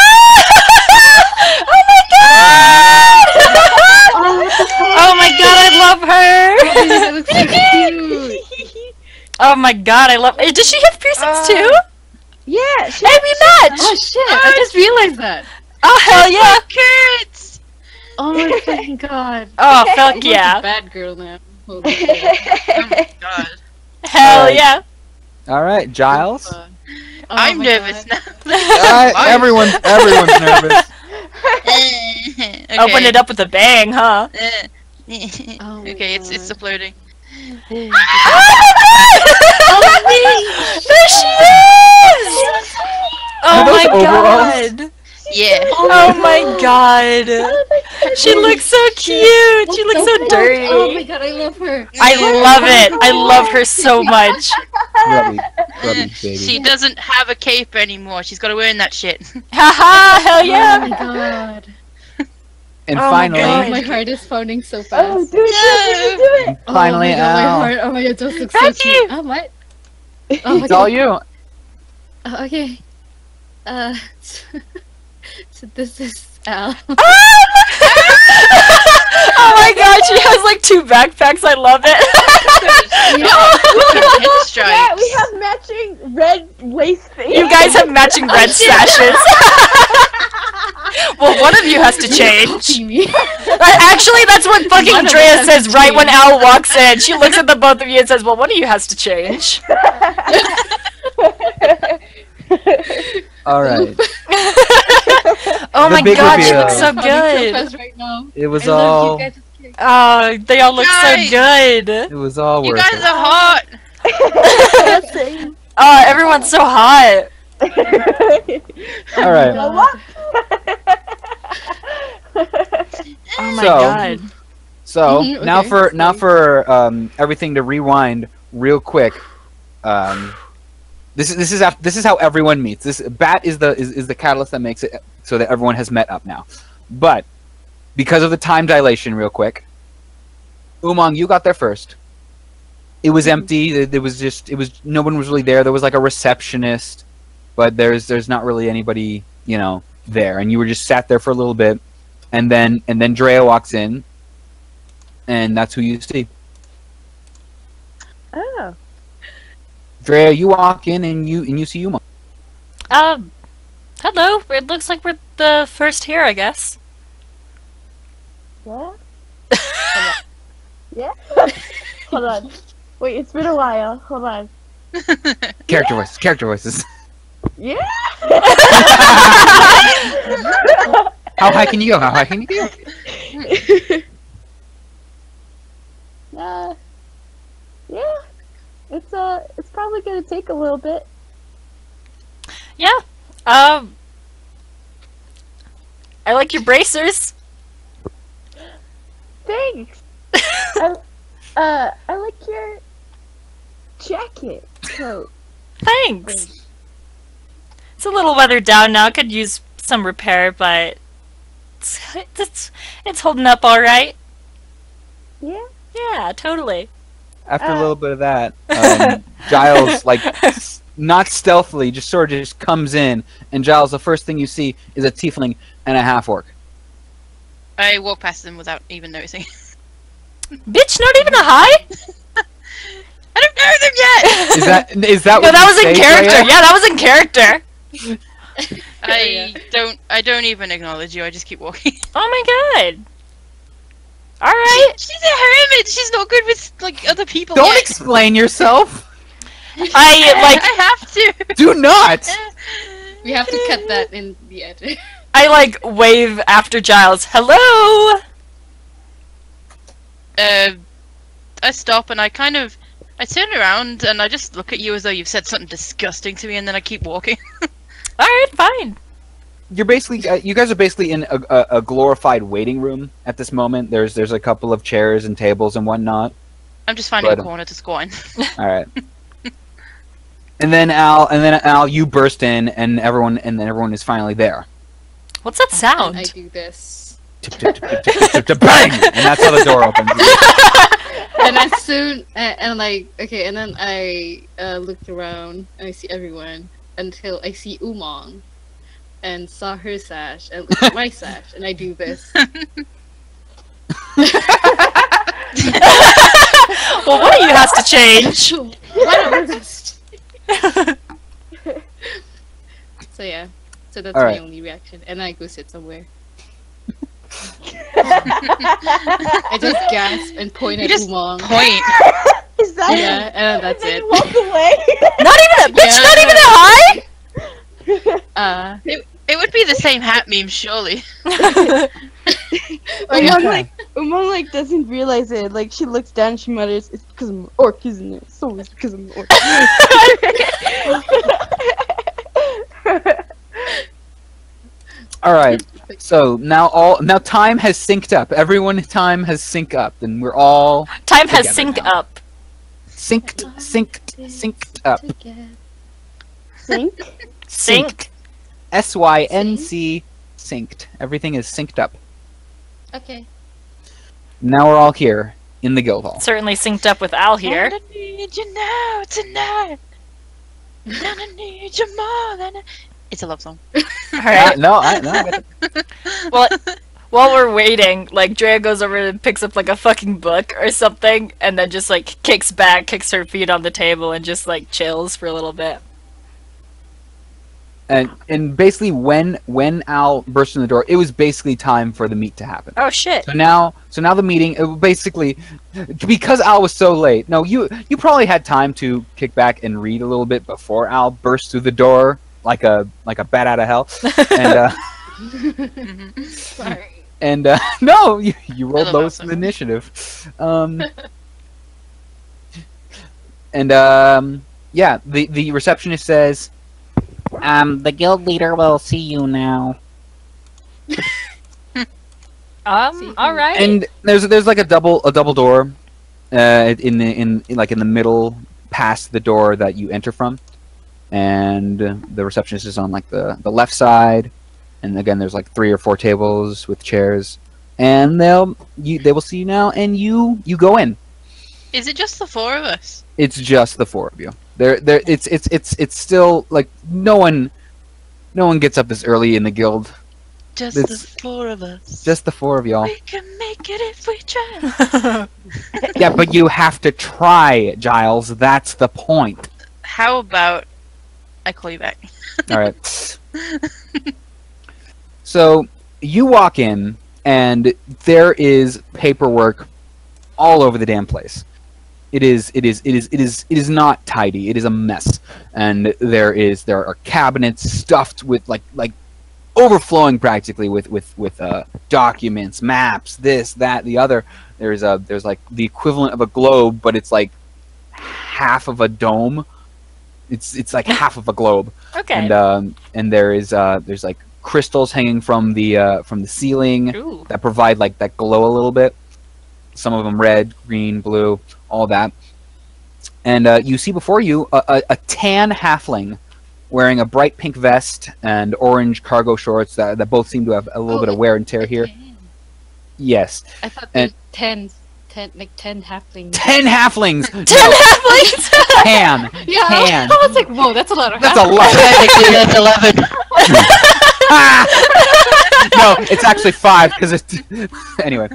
my god! Oh my god, I love her! That looks so cute. Oh my god, I love. Does she have piercings too? Yeah, she, Hey, we match! Oh shit! I just realized that. Oh hell yeah! Carrots! Oh my fucking god. Oh fuck I'm like a yeah! bad girl now. Holy shit. Oh my god. Hell Alright. yeah! All right, Giles. Oh I'm my nervous God. now. Everyone's nervous. Okay. Open it up with a bang, huh? Oh my Okay, it's God. uploading. Oh there she is! Oh Are those my overalls? god! Yeah. Oh my god! She looks so cute! She looks so dirty! Oh my god, I love her. I love it! I love her so much! Grubby baby. She doesn't have a cape anymore. She's got to earn that shit. Haha! Hell Oh yeah! my god. And Oh my finally, God. My heart is pounding so Oh, fast. do it, do it. finally, oh my god, Al. my heart. Oh my god, this looks so Thank cute. you. Oh, what? It's Oh, all okay. you. Okay. So this is Al. Oh my god, she has like 2 backpacks, I love it! Yeah, we have matching red waist things. You guys have matching red sashes. Well, one of you has to change. See me. Actually, that's what fucking One of Drea us has says to right when change. Al walks in. She looks at the both of you and says, well, one of you has to change. All right. Oh The my big god, she reveal. looks so Pounding so good. fast right now. It was I love all. you guys. It's cute. Oh, they all look so Guys. good. It was all You worth guys it. are hot. Oh, everyone's so hot. All right. What? Oh my So- god. So Mhm, now okay, for sorry. everything to rewind real quick. This is how everyone meets. This bat is the catalyst that makes it so that everyone has met up now. But because of the time dilation, real quick, Umang, you got there first. It was empty. There was no one was really there. There was like a receptionist, but there's not really anybody there, and you were just sat there for a little bit, and then Drea walks in, and that's who you see. Oh. Drea, you walk in and you see Umang. Hello. It looks like we're the first here, I guess. Yeah? Yeah? Hold on. Wait, it's been a while. Hold on. Character voices. Yeah? How high can you go? How high can you go? Yeah. It's probably gonna take a little bit. Yeah. I like your bracers. Thanks. I like your jacket coat. Thanks. It's a little weathered down now. Could use some repair, but it's holding up all right. Yeah. Yeah, totally. After a little bit of that, Giles, like, not stealthily, just sort of just comes in, and Giles, the first thing you see is a tiefling and a half-orc. I walk past them without even noticing. Bitch, not even a hi? I don't know them yet! Is that No, what that you was in say, character. Drea? Yeah, that was in character. I don't even acknowledge you, I just keep walking. Oh my god. Alright. She's a hermit! She's not good with, like, other people Don't yet. explain yourself! I have to! Do not! We have to cut that in the edit. I like wave after Giles. Hello. I stop and I turn around and I just look at you as though you've said something disgusting to me, and then I keep walking. All right, fine. You're basically, you guys are basically in a glorified waiting room at this moment. There's a couple of chairs and tables and whatnot. I'm just finding But, a corner to squat in. All right. And then Al, you burst in, and everyone is finally there. What's that sound? I do this. Tip, tip, tip, tip, tip, tip, tip, bang! And that's how the door opens. And as soon and like okay, and then I looked around and I see everyone until I see Umang and saw her sash and looked at my sash, and I do this. Well, one of you has to change. So yeah, so that's All my right. only reaction, and I go sit somewhere. I just gasp and point You at just Umang. Point. Is that Yeah, and that's it. Walk away. Not even a bitch. Yeah. Not even a hi. It would be the same hat meme, surely. Umang like doesn't realize it. Like she looks down, she mutters, "It's because I'm an orc, isn't it? So it's because I'm an orc." All right. So now time has synced up. Everyone time has synced up, and we're all Time has Together synced now. up. synced up. Sink? Sync. SYNC synced. Everything is synced up. Okay. Now we're all here in the guild hall. Certainly synced up with Al here. I need you now tonight. I need you more than It's a love song. All right. No, I get it. Well, while we're waiting, like Drea goes over and picks up like a fucking book or something, and then just like kicks her feet on the table, and just like chills for a little bit. And basically, when Al burst in the door, it was basically time for the meet to happen. Oh shit. So now the meeting, it basically, because Al was so late. No, you probably had time to kick back and read a little bit before Al burst through the door like a bat out of hell. And Sorry. and no, you rolled love lowest Al in so the much. initiative. And yeah, the receptionist says, The guild leader will see you now. All right. And there's like a double door, in the middle, past the door that you enter from, and the receptionist is on like the left side, and again there's like 3 or 4 tables with chairs, and they will see you now, and you go in. Is it just the 4 of us? It's just the 4 of you. It's still like no one gets up this early in the guild. Just It's- the 4 of us. Just the 4 of y'all. We can make it if we try. Yeah, but you have to try, Giles. That's the point. How about I call you back? All right. So you walk in, and there is paperwork all over the damn place. It is not tidy. It is a mess, and there are cabinets stuffed with like overflowing practically with documents, maps, this, that, the other. There's like the equivalent of a globe, but it's like half of a dome. It's like half of a globe. Okay. And there's like crystals hanging from the ceiling Ooh. that provide like that glow a little bit. Some of them red, green, blue, all that. And you see before you a tan halfling wearing a bright pink vest and orange cargo shorts that both seem to have a little bit of wear and tear here. Yes. I thought And- there's 10 halflings. 10 halflings! 10 halflings! Tan! Yeah, Tan! I was like, whoa, that's a lot of That's a halflings. lot! Technically, that's 11. No, it's actually 5, because it's... Anyway.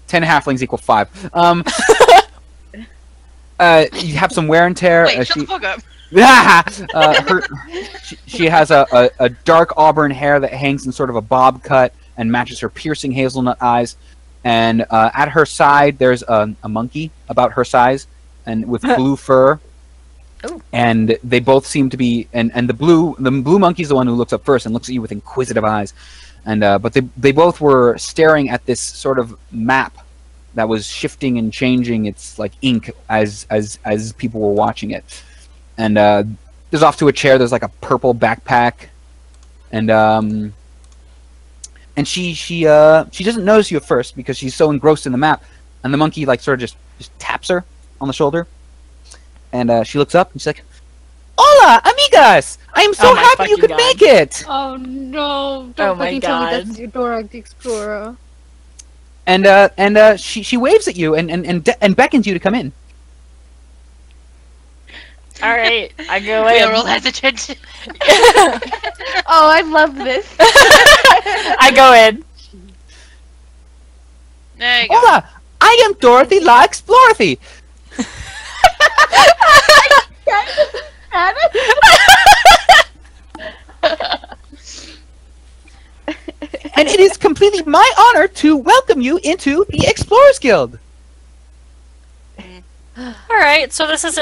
10 halflings equal 5. You have some wear and tear. Wait, shut the fuck up. She has a dark auburn hair that hangs in sort of a bob cut and matches her piercing hazelnut eyes. And at her side, there's a monkey about her size and with blue fur. Ooh. And they both seem to be, and the blue monkey's the one who looks up first and looks at you with inquisitive eyes. And but they both were staring at this sort of map that was shifting and changing its like ink as people were watching it. And there's off to a chair. There's like a purple backpack, and she doesn't notice you at first because she's so engrossed in the map. And the monkey like sort of just taps her on the shoulder, and she looks up and she's like, "Hola, amigas! I am so Oh my happy you fucking could God. make it." Oh no! Oh Don't my fucking tell me God. that's Dora the Explorer. And she waves at you and beckons you to come in. All right, I go We are all in. hesitant. Oh, I love this. I go in. There you go. Hola, I am Dorothy La Explorthy. And it is completely my honor to welcome you into the Explorers Guild. All right, so this is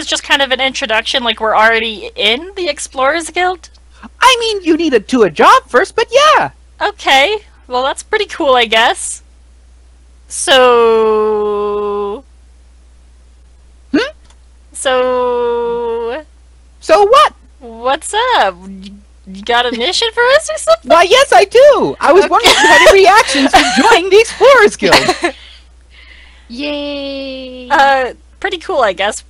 just kind of an introduction. Like we're already in the Explorers Guild. I mean, you need to do a job first, but yeah. Okay, well that's pretty cool, I guess. So. Hmm? So. So what? What's up? You got a mission for us or something? Why, yes, I do. I was wondering if you had any reactions to joining the Explorers Guild. Yay! Pretty cool, I guess.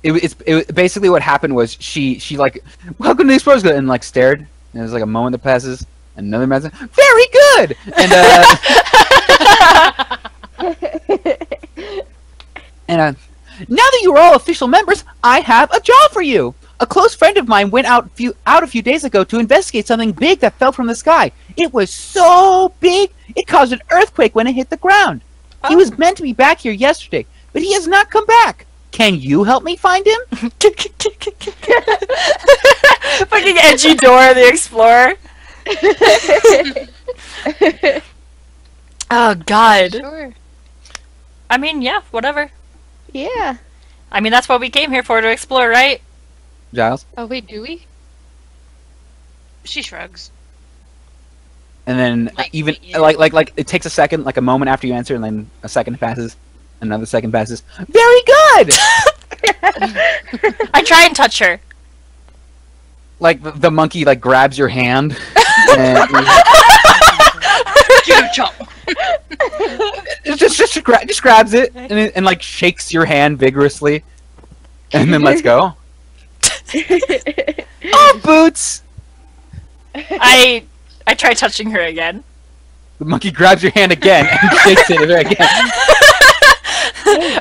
It basically what happened was she like, welcome to the Explorers Guild, and like stared, and there's like a moment that passes, and another moment, very good, and now that you are all official members, I have a job for you. A close friend of mine went out a few days ago to investigate something big that fell from the sky. It was so big, it caused an earthquake when it hit the ground. He was meant to be back here yesterday, but he has not come back. Can you help me find him? Fucking edgy Dora the Explorer. Oh God. Sure. I mean, yeah, whatever. Yeah. I mean, that's what we came here for, to explore, right? Giles? Oh wait, do we? She shrugs. And then Like, even yeah. like it takes a second, like a moment after you answer, and then a second passes, another second passes. Very good. I try and touch her. Like the monkey like grabs your hand and Chop. just grabs it and like shakes your hand vigorously, and then lets go. Oh, Boots! I try touching her again. The monkey grabs your hand again and shakes it again.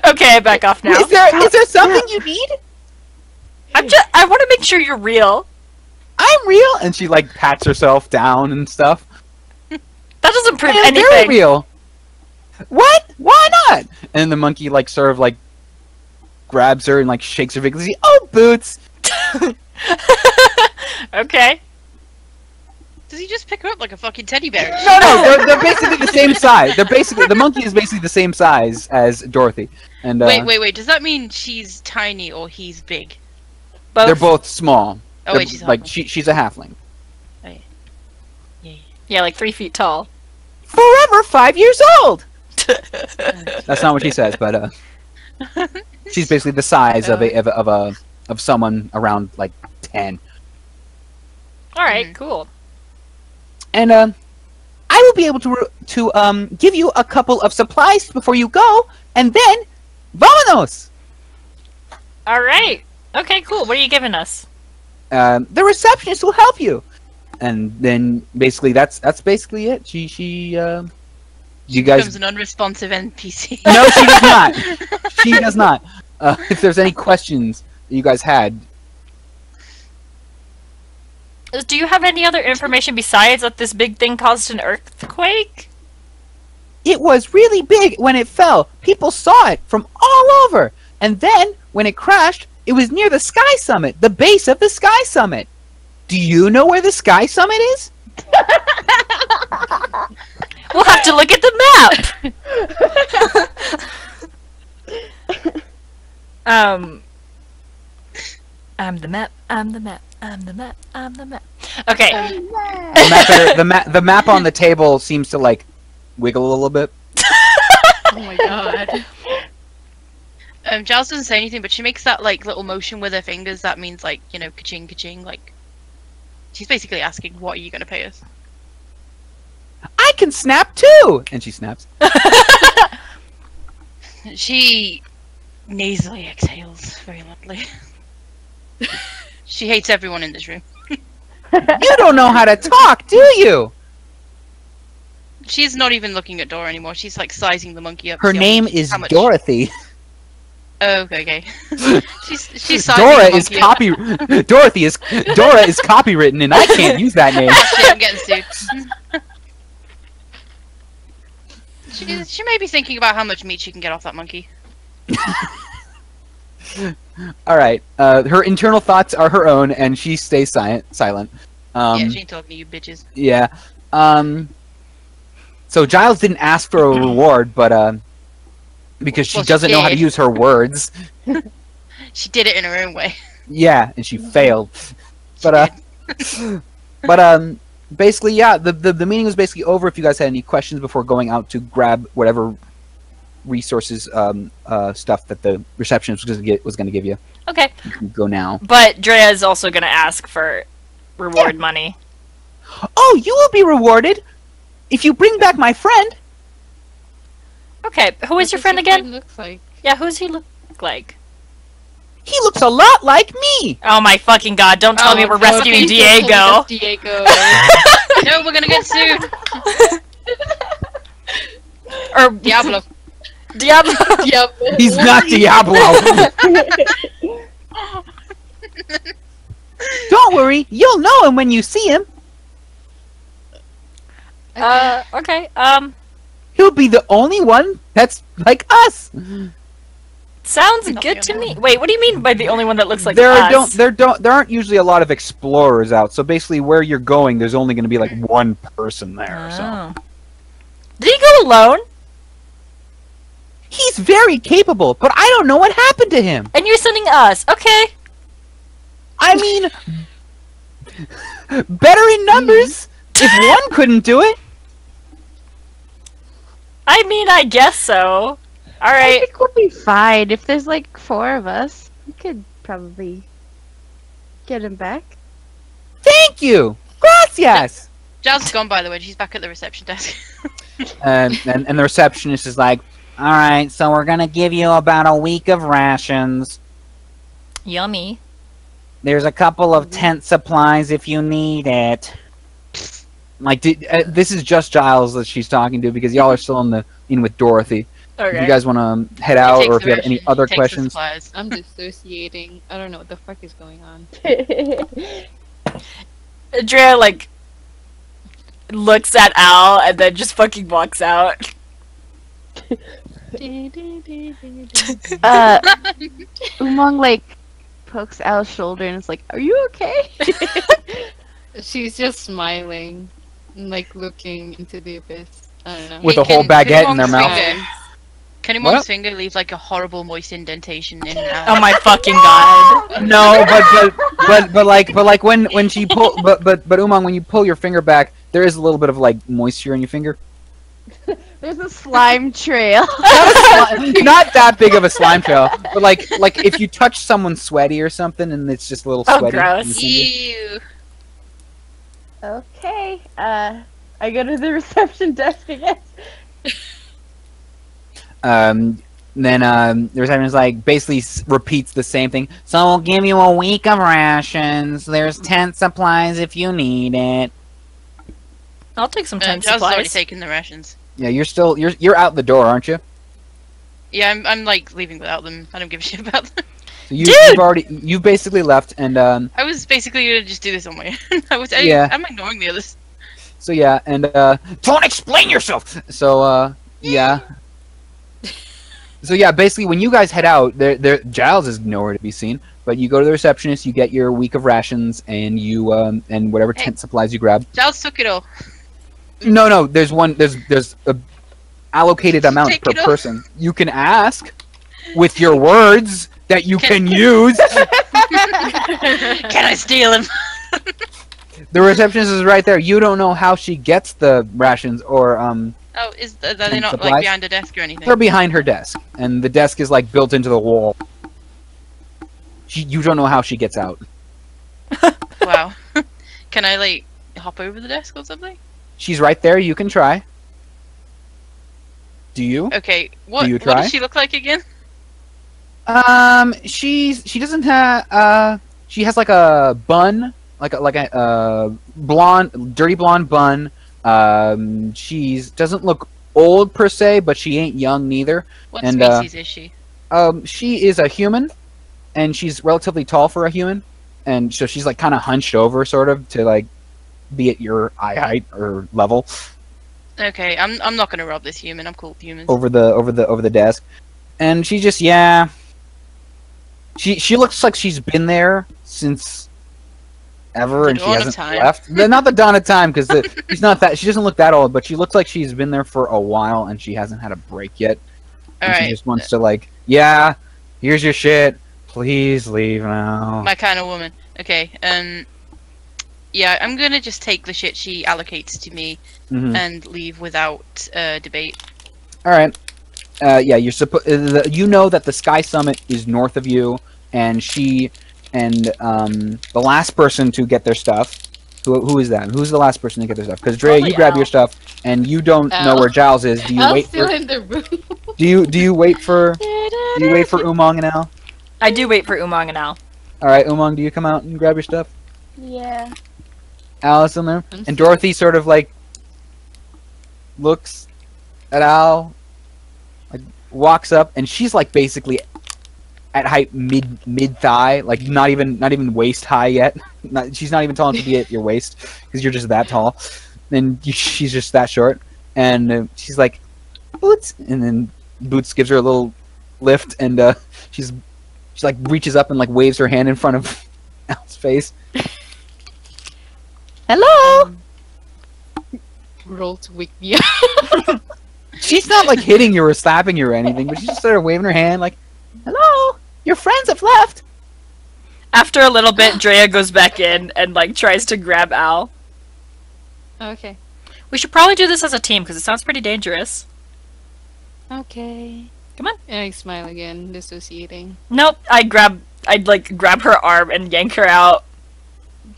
Okay, I back off now. Is there something you need? I want to make sure you're real. I'm real, and she like pats herself down and stuff. That doesn't prove I am anything. very real. What? Why not? And the monkey like sort of like grabs her and like shakes her vigorously. Oh, Boots! Okay. Does he just pick her up like a fucking teddy bear? No, they're basically the same size. The monkey is basically the same size as Dorothy. And Wait. Does that mean she's tiny or he's big? Both. they're both small. Oh, They're- wait, she's a like halfling. she's a halfling. Yeah, like 3 feet tall. Forever 5 years old. That's not what she says, but she's basically the size of someone around like 10. All right, cool. And I will be able to give you a couple of supplies before you go, and then vámonos. All right. Okay, cool. What are you giving us? The receptionist will help you, and then basically that's basically it. You guys. Becomes an unresponsive NPC. No, she does not. She does not. If there's any questions that you guys had, Do you have any other information besides that this big thing caused an earthquake? it was really big when it fell. People saw it from all over, and then when it crashed, it was near the Sky Summit, the base of the Sky Summit. Do you know where the Sky Summit is? We'll have to look at the map. I'm the map. I'm the map. I'm the map. I'm the map. Okay. The map on the table seems to like wiggle a little bit. Oh my god. Giles doesn't say anything, but she makes that like little motion with her fingers. That means like, you know, ka-ching, ka-ching. Like, she's basically asking, "What are you gonna pay us?" I can snap too, and she snaps. She nasally exhales very loudly. She hates everyone in this room. You don't know how to talk, do you? She's not even looking at Dora anymore. She's like sizing the monkey up. Her to see name is how much... Dorothy. Oh, okay. she's sizing Dora the is monkey up. Dora is copywritten, and I can't use that name. Shit, I'm getting sued. She may be thinking about how much meat she can get off that monkey. All right. Her internal thoughts are her own, and she stays silent. Yeah, she ain't talking to you bitches. Yeah. So Giles didn't ask for a reward, but because she Well, she doesn't know how to did. use her words. She did it in her own way. Yeah, and she failed. But basically, yeah, the meeting was basically over. If you guys had any questions before going out to grab whatever resources, stuff that the receptionist was going to give you, Okay. you can go now. But Drea is also going to ask for reward money. Oh, you will be rewarded if you bring back my friend. Okay, who is your What friend does again? Looks like. Yeah, who's he look like? He looks a lot like me. Oh my fucking god, don't tell me we're rescuing Diego. Diego. No, we're gonna get sued. Or Diablo. Diablo. Yep. He's not Diablo. Don't worry, you'll know him when you see him. Okay, He'll be the only one that's like us. sounds good to me. Wait, what do you mean by the only one that looks like There us? there aren't usually a lot of explorers out. So basically, where you're going, there's only going to be like one person there. So Oh. Did he go alone? he's very capable, but I don't know what happened to him. And you're sending us. Okay. I mean, better in numbers. If one couldn't do it, I mean, I guess so. I Alright. think we'll be fine if there's like 4 of us. You could probably get him back. Thank you. Gracias. Giles is gone, by the way. She's back at the reception desk. And the receptionist is like, All right, so we're gonna give you about a week of rations. Yummy. There's a couple of tent supplies if you need it. like, this is just Giles that she's talking to because y'all are still in with Dorothy. Okay. If you guys want to head out, Takes or if the you have ration, any other takes the questions, supplies. I'm dissociating. I don't know what the fuck is going on. Drea, like, looks at Al and then just fucking walks out. Umang like pokes Al's shoulder and is like, "Are you okay?" She's just smiling, and, like looking into the abyss. I don't know. with Hey, a whole can baguette in their Umang's mouth. finger- Can What? Umon's finger leave like a horrible moist indentation in her Oh my fucking god. No, but like when she pull, but Umang, when you pull your finger back, there is a little bit of like moisture in your finger. There's a slime trail. Not that big of a slime trail, but like if you touch someone sweaty or something, and it's just a little Oh, sweaty. gross. in your finger. Ew. Okay. I go to the reception desk again. Then the receptionist like basically repeats the same thing. So we'll give you a week of rations. There's tent supplies if you need it. I'll take some tent Giles has already supplies. taken the rations. Yeah, you're out the door, aren't you? Yeah, I'm like leaving without them. I don't give a shit about them. So Dude! you've basically left, and I was basically gonna just do this on my own. Yeah. I'm ignoring the others. so yeah, and don't explain yourself. So yeah. So yeah, basically when you guys head out, Giles is nowhere to be seen. But you go to the receptionist, you get your week of rations, and you and whatever Hey. tent supplies you grab. Giles took it all. No, there's a allocated amount Take per it all. person. You can ask with your words that you Can- can use. Can I steal him? The receptionist is right there. You don't know how she gets the rations, or Oh, are they not supplies? like behind a desk or anything? they're behind her desk, and the desk is like built into the wall. You don't know how she gets out. Wow. Can I like hop over the desk or something? She's right there. You can try. Do you? Okay. What? you What try? does she look like again? She doesn't have. She has like a bun, like a blonde, dirty blonde bun. She's doesn't look old per se, but she ain't young neither. What And, species is she? She is a human, and she's relatively tall for a human, and so she's like kind of hunched over, sort of, to like be at your eye height or level Okay, I'm not gonna rob this human. I'm cool with humans. over the desk, and she just She looks like she's been there since ever, The and she dawn of hasn't time. left. Not the dawn of time, because she's not that. She doesn't look that old, but she looks like she's been there for a while, and she hasn't had a break yet. All And she right, just wants to like, yeah, here's your shit. Please leave now. my kind of woman. Okay. Yeah, I'm gonna just take the shit she allocates to me Mhm. and leave without debate. All right. Yeah, you're you know that the Sky Summit is north of you, and she and the last person to get their stuff. Who is that? Who's the last person to get their stuff? Because Drea, Probably you grab Al. your stuff, and you don't know Al. where Giles is. Do you I'm wait still for? in the room. Do you wait for? Do you wait for Umang and Al? I do wait for Umang and Al. All right, Umang, do you come out and grab your stuff? Yeah. Alice in there, I'm and still- Dorothy sort of like looks at Al, like walks up, and she's like basically at height mid thigh, like not even waist high yet. She's not even tall enough to be at your waist because you're just that tall, and she's just that short. And she's like, Boots, and then Boots gives her a little lift, and she like reaches up and like waves her hand in front of Al's face. Hello. Roll to wake me up. She's not like hitting you or slapping you or anything, but she's just sort of waving her hand like, "Hello, your friends have left." After a little bit, Drea goes back in and like tries to grab Al. Okay. We should probably do this as a team because it sounds pretty dangerous. Okay. Come on. And I smile again, dissociating. Nope, I grab I'd like grab her arm and yank her out.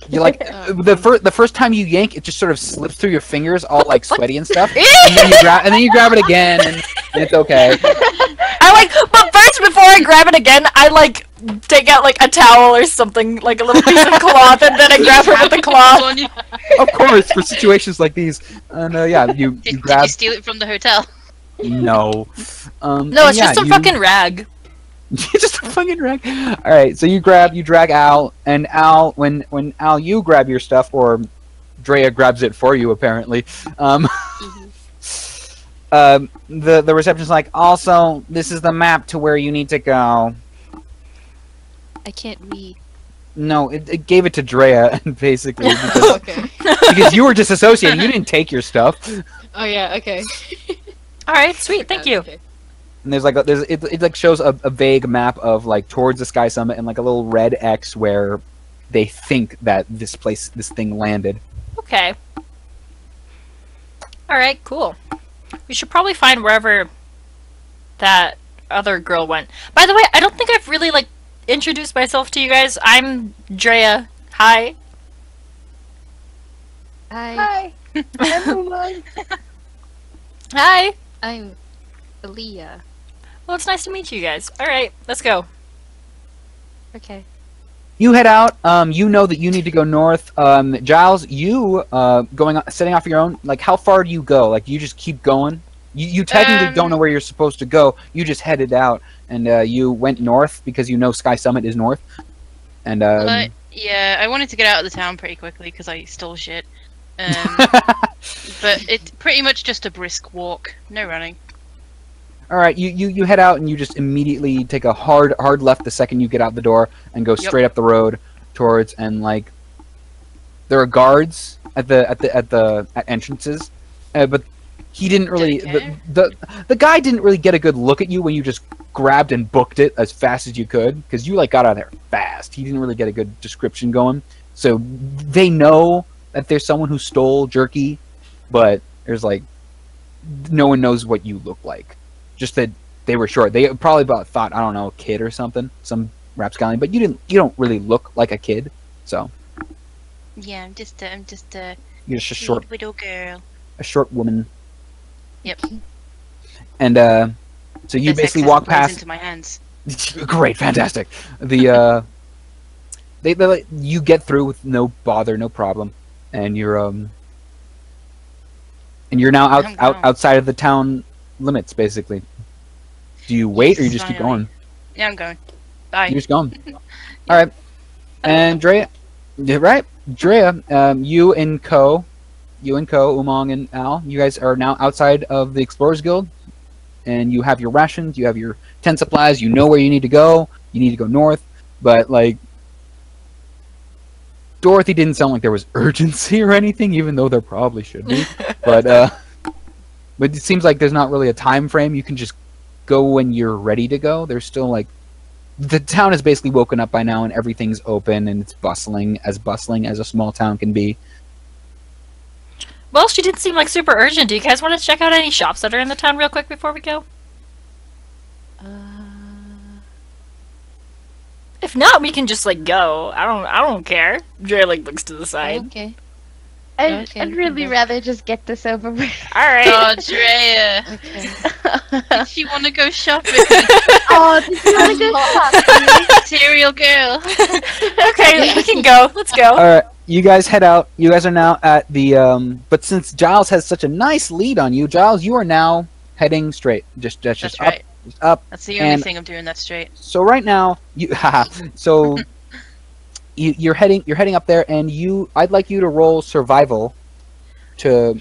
You like the first time you yank, it just sort of slips through your fingers, all like sweaty and stuff. Ew! And then you grab it again, and it's okay. I like, but first before I grab it again, I like take out like a towel or something, like a little piece of cloth, and then I grab her with the cloth. On you. Of course, for situations like these, and yeah, you Did grab. you steal it from the hotel? No. No, and it's yeah, just a you- fucking rag. just a fucking wreck. All right, so you drag Al, and Al, when Al, you grab your stuff, or Drea grabs it for you, apparently. The receptionist's like, also, this is the map to where you need to go. I can't read. No, it gave it to Drea, basically, because, Okay. because you were disassociating. You didn't take your stuff. Oh yeah. Okay. All right, sweet, thank you. Okay. And there's like it like shows a vague map of like towards the Sky Summit and like a little red X where they think that this thing landed. Okay. All right, cool. We should probably find wherever that other girl went. By the way, I don't think I've really like introduced myself to you guys. I'm Drea. Hi. Hi. Hi, everyone. Hi. I'm Aaliyah. Well, it's nice to meet you guys. All right, let's go. Okay. You head out. You know that you need to go north. Giles, you setting off your own. Like, how far do you go? Like, you just keep going. You technically don't know where you're supposed to go. You just headed out, and you went north because you know Sky Summit is north. And Yeah, I wanted to get out of the town pretty quickly because I stole shit. But it's pretty much just a brisk walk, no running. all right, you head out, and you just immediately take a hard left the second you get out the door, and go straight up the road towards, and like there are guards at entrances, but he didn't really the guy didn't really get a good look at you when you just grabbed and booked it as fast as you could, because you like got out of there fast. He didn't really get a good description going, so they know that there's someone who stole jerky, but there's like no one knows what you look like. Just that they were short. They probably thought, I don't know, a kid or something, some rapscallion. But you don't really look like a kid, so Yeah, I'm just a you're just a short widow girl. woman. Yep. And so you The sex basically hasn't walk plays past. into my hands. Great, fantastic. The they you get through with no bother, no problem, and you're now I'm going. outside of the town limits, basically. Do you wait, or you just keep Finally. going? Yeah, I'm going. Bye. You're just going. All right. And Drea, right? Drea, you and Co, Umong and Al, you guys are now outside of the Explorers Guild, and you have your rations, you have your tent supplies, you know where you need to go. You need to go north, but like Dorothy didn't sound like there was urgency or anything, even though there probably should be. But it seems like there's not really a time frame. You can just go when you're ready to go. There's still like the town is basically woken up by now, and everything's open and it's bustling as a small town can be. Well, she didn't seem like super urgent. Do you guys want to check out any shops that are in the town real quick before we go? If not, we can just like go. I don't care. Dre like looks to the side. Okay. I'd Okay, really okay. rather just get this over with. All right. Oh, Drea, Okay. did you want to go shopping? Oh, did you want to go shopping? Material girl. Okay, we can go. Let's go. All right, you guys head out. You guys are now at the but since Giles has such a nice lead on you, Giles, you are now heading straight. Just That's up, right. just up. That's the only And- thing I'm doing that's straight. So right now, so you're heading up there, and I'd like you to roll survival to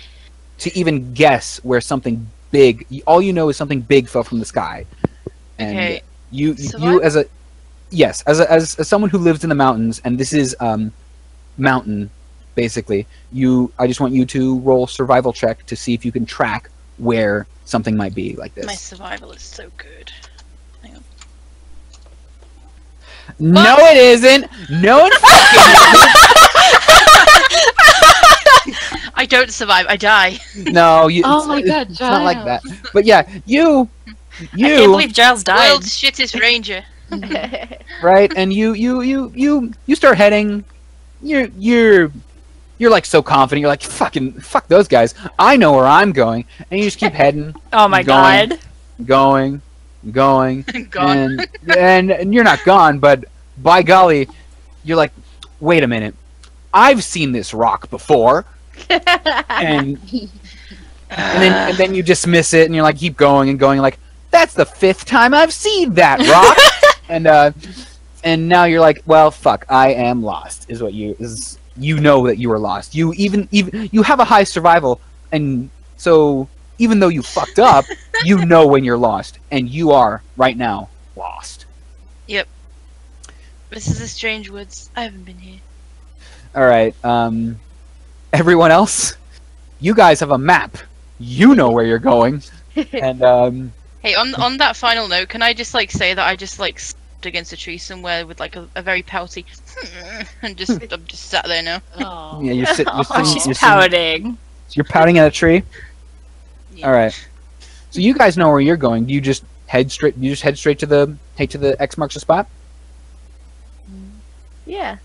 even guess where something big. All you know is something big fell from the sky, and Okay. you Survival? as someone who lives in the mountains, and this is mountain basically. I just want you to roll survival check to see if you can track where something might be like My this. survival is so good. Hang on. No, it isn't. No, it fucking I don't survive. I die. isn't. No, you. Oh my God, it's not like that. Giles. But yeah, you. I can't believe Giles died. World's shittest ranger. right? And you start heading. You're like so confident. You're like fuck those guys. I know where I'm going, and you just keep heading. Oh my going, god. going, going, Gone. and you're not gone, but by golly, you're like, wait a minute, I've seen this rock before, and then you dismiss it, and you're like, keep going and going, like that's the 5th time I've seen that rock, and now you're like, well, fuck, I am lost, is what you know that you are lost. You even you have a high survival, and so even though you fucked up, you know when you're lost, and you are right now lost. Yep. This is a strange woods. I haven't been here. All right, everyone else, you guys have a map. You know where you're going, and Hey, on that final note, can I just like say that I just like stood against a tree somewhere with like a very pouty, and I'm just sat there now. Oh. yeah, you're Oh, she's you're pouting. you're pouting at a tree. Yeah. All right, so you guys know where you're going. Do you just head straight? You just head straight to the X marks the spot? Yeah.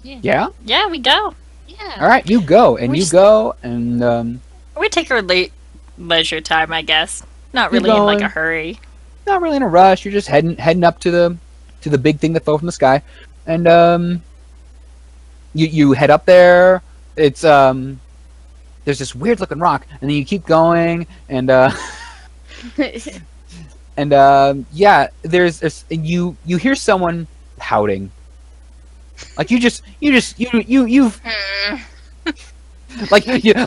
Yeah. Yeah, we go. Yeah. All right, you go, and We you just- go, and We take our late leisure time, I guess. Not You're really in like going- a hurry. not really in a rush. You're just heading up to the big thing that fell from the sky, and you head up there. It's there's this weird looking rock, and then you keep going, and yeah, there's you hear someone pouting, like you've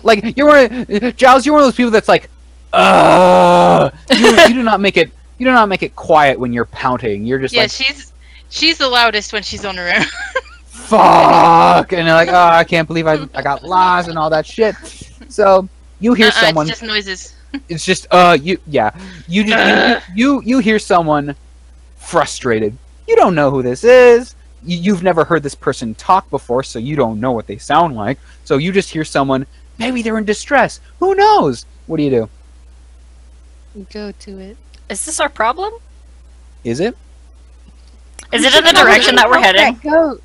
like you're Giles, you're one of those people that's like, you do not make it quiet when you're pouting. You're just Yeah, like, she's the loudest when she's on her own. fuck, and you're like, oh, I can't believe I got lost and all that shit. So you hear someone. It's just noises. It's just you hear someone frustrated. You don't know who this is. You've never heard this person talk before, so you don't know what they sound like. So you just hear someone. Maybe they're in distress. Who knows? What do you do? Go to it. Is this our problem? Is it? Is it in the direction that we're heading? Goat.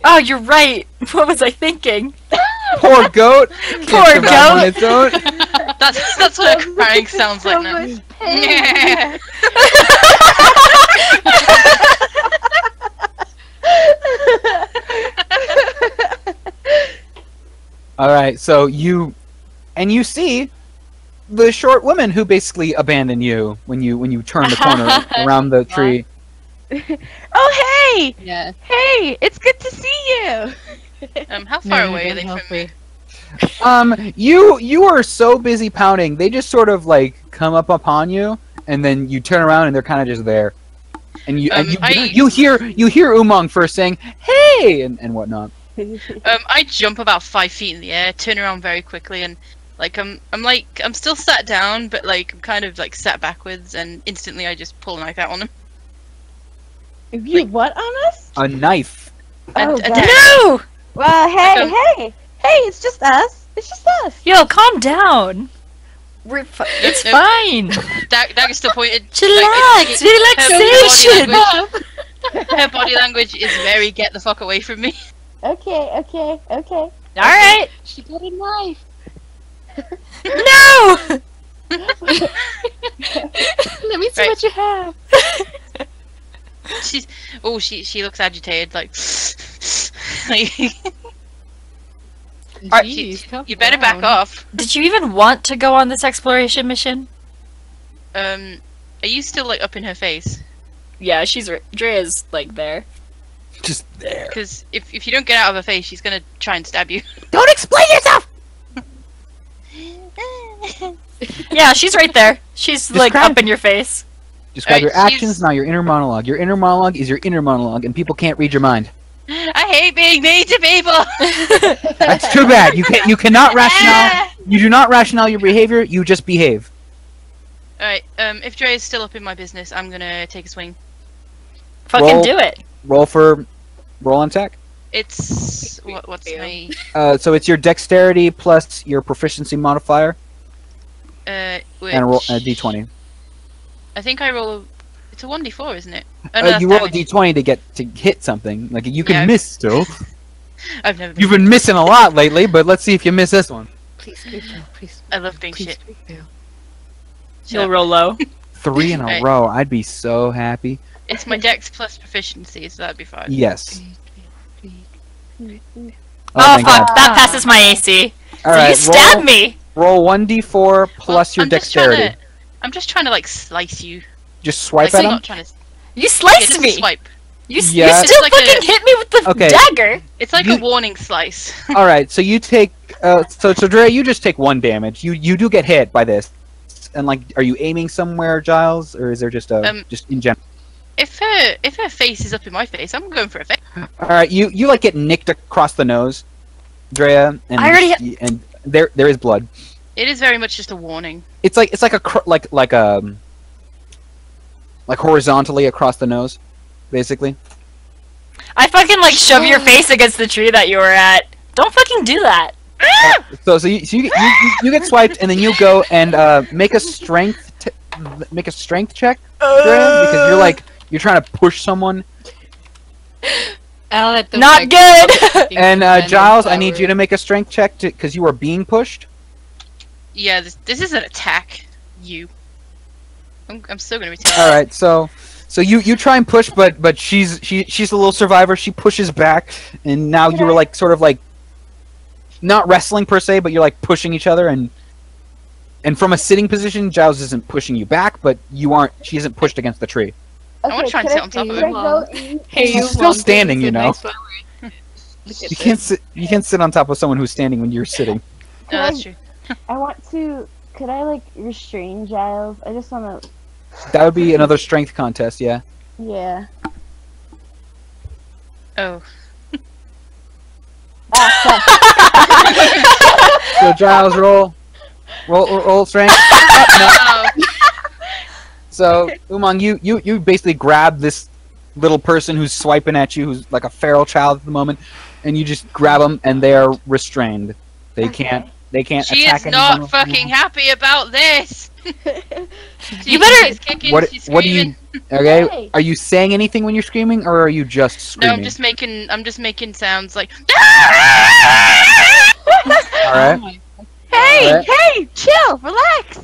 Oh, you're right. What was I thinking? Poor goat. Poor Can't survive on goat. its own. That's what a crying sounds like So now. much pain. All right, so you see the short woman who basically abandoned you when you turn the corner around the tree. Oh, hey! Yeah. Hey, it's good to see you! How far away are they from me? You are so busy pounding, they just sort of like come up upon you, and then you turn around and they're kind of just there, and you hear Umang first saying hey and whatnot. I jump about 5 feet in the air, turn around very quickly, and like I'm still sat down, but like I'm kind of like sat backwards, and instantly I just pull a knife out on him. You what on us? A knife. Oh, A God. dagger. No! Well, hey, Okay. hey, it's just us. It's just us. Yo, calm down. It's Nope. fine. Dagger's still pointed. Chillax. Relaxation. Her body language is very get the fuck away from me. Okay. All right. She got a knife. No. Let me see Right. what you have. She looks agitated, like, like Jeez, calm you better back down. off. Did you even want to go on this exploration mission? Are you still like up in her face? Yeah, Drea's like there. Just there. Because if you don't get out of her face, she's gonna try and stab you. Don't explain yourself. Yeah, she's right there. She's like Describe- up in your face. Describe your Alright, actions, she's- now your inner monologue. Your inner monologue is your inner monologue, and people can't read your mind. I hate being mean to people. That's too bad. You cannot rationale. You do not rationale your behavior. You just behave. Alright, if Dre is still up in my business, I'm gonna take a swing. Fucking Roll. do it. Roll on attack. It's what's my So it's your dexterity plus your proficiency modifier. Which and roll a d20. I think I roll. It's a 1d4, isn't it? Oh, no, that's You roll a damage. d20 to hit something. Like you can Yeah. miss still. I've never. You've been missing a lot lately, but let's see if you miss this one. Please, fail, please. I love being Please, shit. fail. You'll roll low. 3 in a Right. row. I'd be so happy. It's my dex plus proficiency, so that'd be fine. Yes. Please, please. Oh, thank fuck, God. that passes my AC. All So right. you stabbed me! Roll 1d4 plus Well, your dexterity. I'm just trying to like slice you. Just swipe Like, at I'm him. not trying to. You Yeah, sliced just me! swipe. You Yeah. still It's like fucking a- hit me with the Okay. dagger! It's like You- a warning slice. All right. So you take. So Dre, you just take 1 damage. You do get hit by this. And like, are you aiming somewhere, Giles, or is there just just in general? If her face is up in my face, I'm going for a face. All right. You like get nicked across the nose, Drea, and I already and there is blood. It is very much just a warning. It's like like horizontally across the nose, basically. I fucking like shove your face against the tree that you were at. Don't fucking do that. So you get swiped, and then you go and make a strength check, Drea, because you're trying to push someone. I'll let them Not like, good! fucking And random Giles, I need power. you to make a strength check because you are being pushed. Yeah, this is an attack. You. I'm still gonna be taking. All right, so you try and push, but she's a little survivor. She pushes back, and now you were like sort of like not wrestling per se, but you're like pushing each other, and from a sitting position, Giles isn't pushing you back, but you aren't. She isn't pushed against the tree. I wanna try and sit on top of can I it. go in- Hey, She's you still want standing, this? you know. Nice flower. Look at You can't this. sit on top of someone who's standing when you're sitting. No, that's true. I want to. Could I like restrain Giles? I just want to. That would be another strength contest, yeah. Yeah. Oh. So Giles, roll strength. Oh, no. So Umang, you basically grab this little person who's swiping at you, who's like a feral child at the moment, and you just grab them, and they are restrained. They can't She attack is anyone. not fucking happy about this. You better- She's kicking, What she's do you? screaming. Okay, Hey. are you saying anything when you're screaming, or are you just No, screaming? I'm just making sounds like. All right. Oh my- Hey, Alright. hey, chill, relax.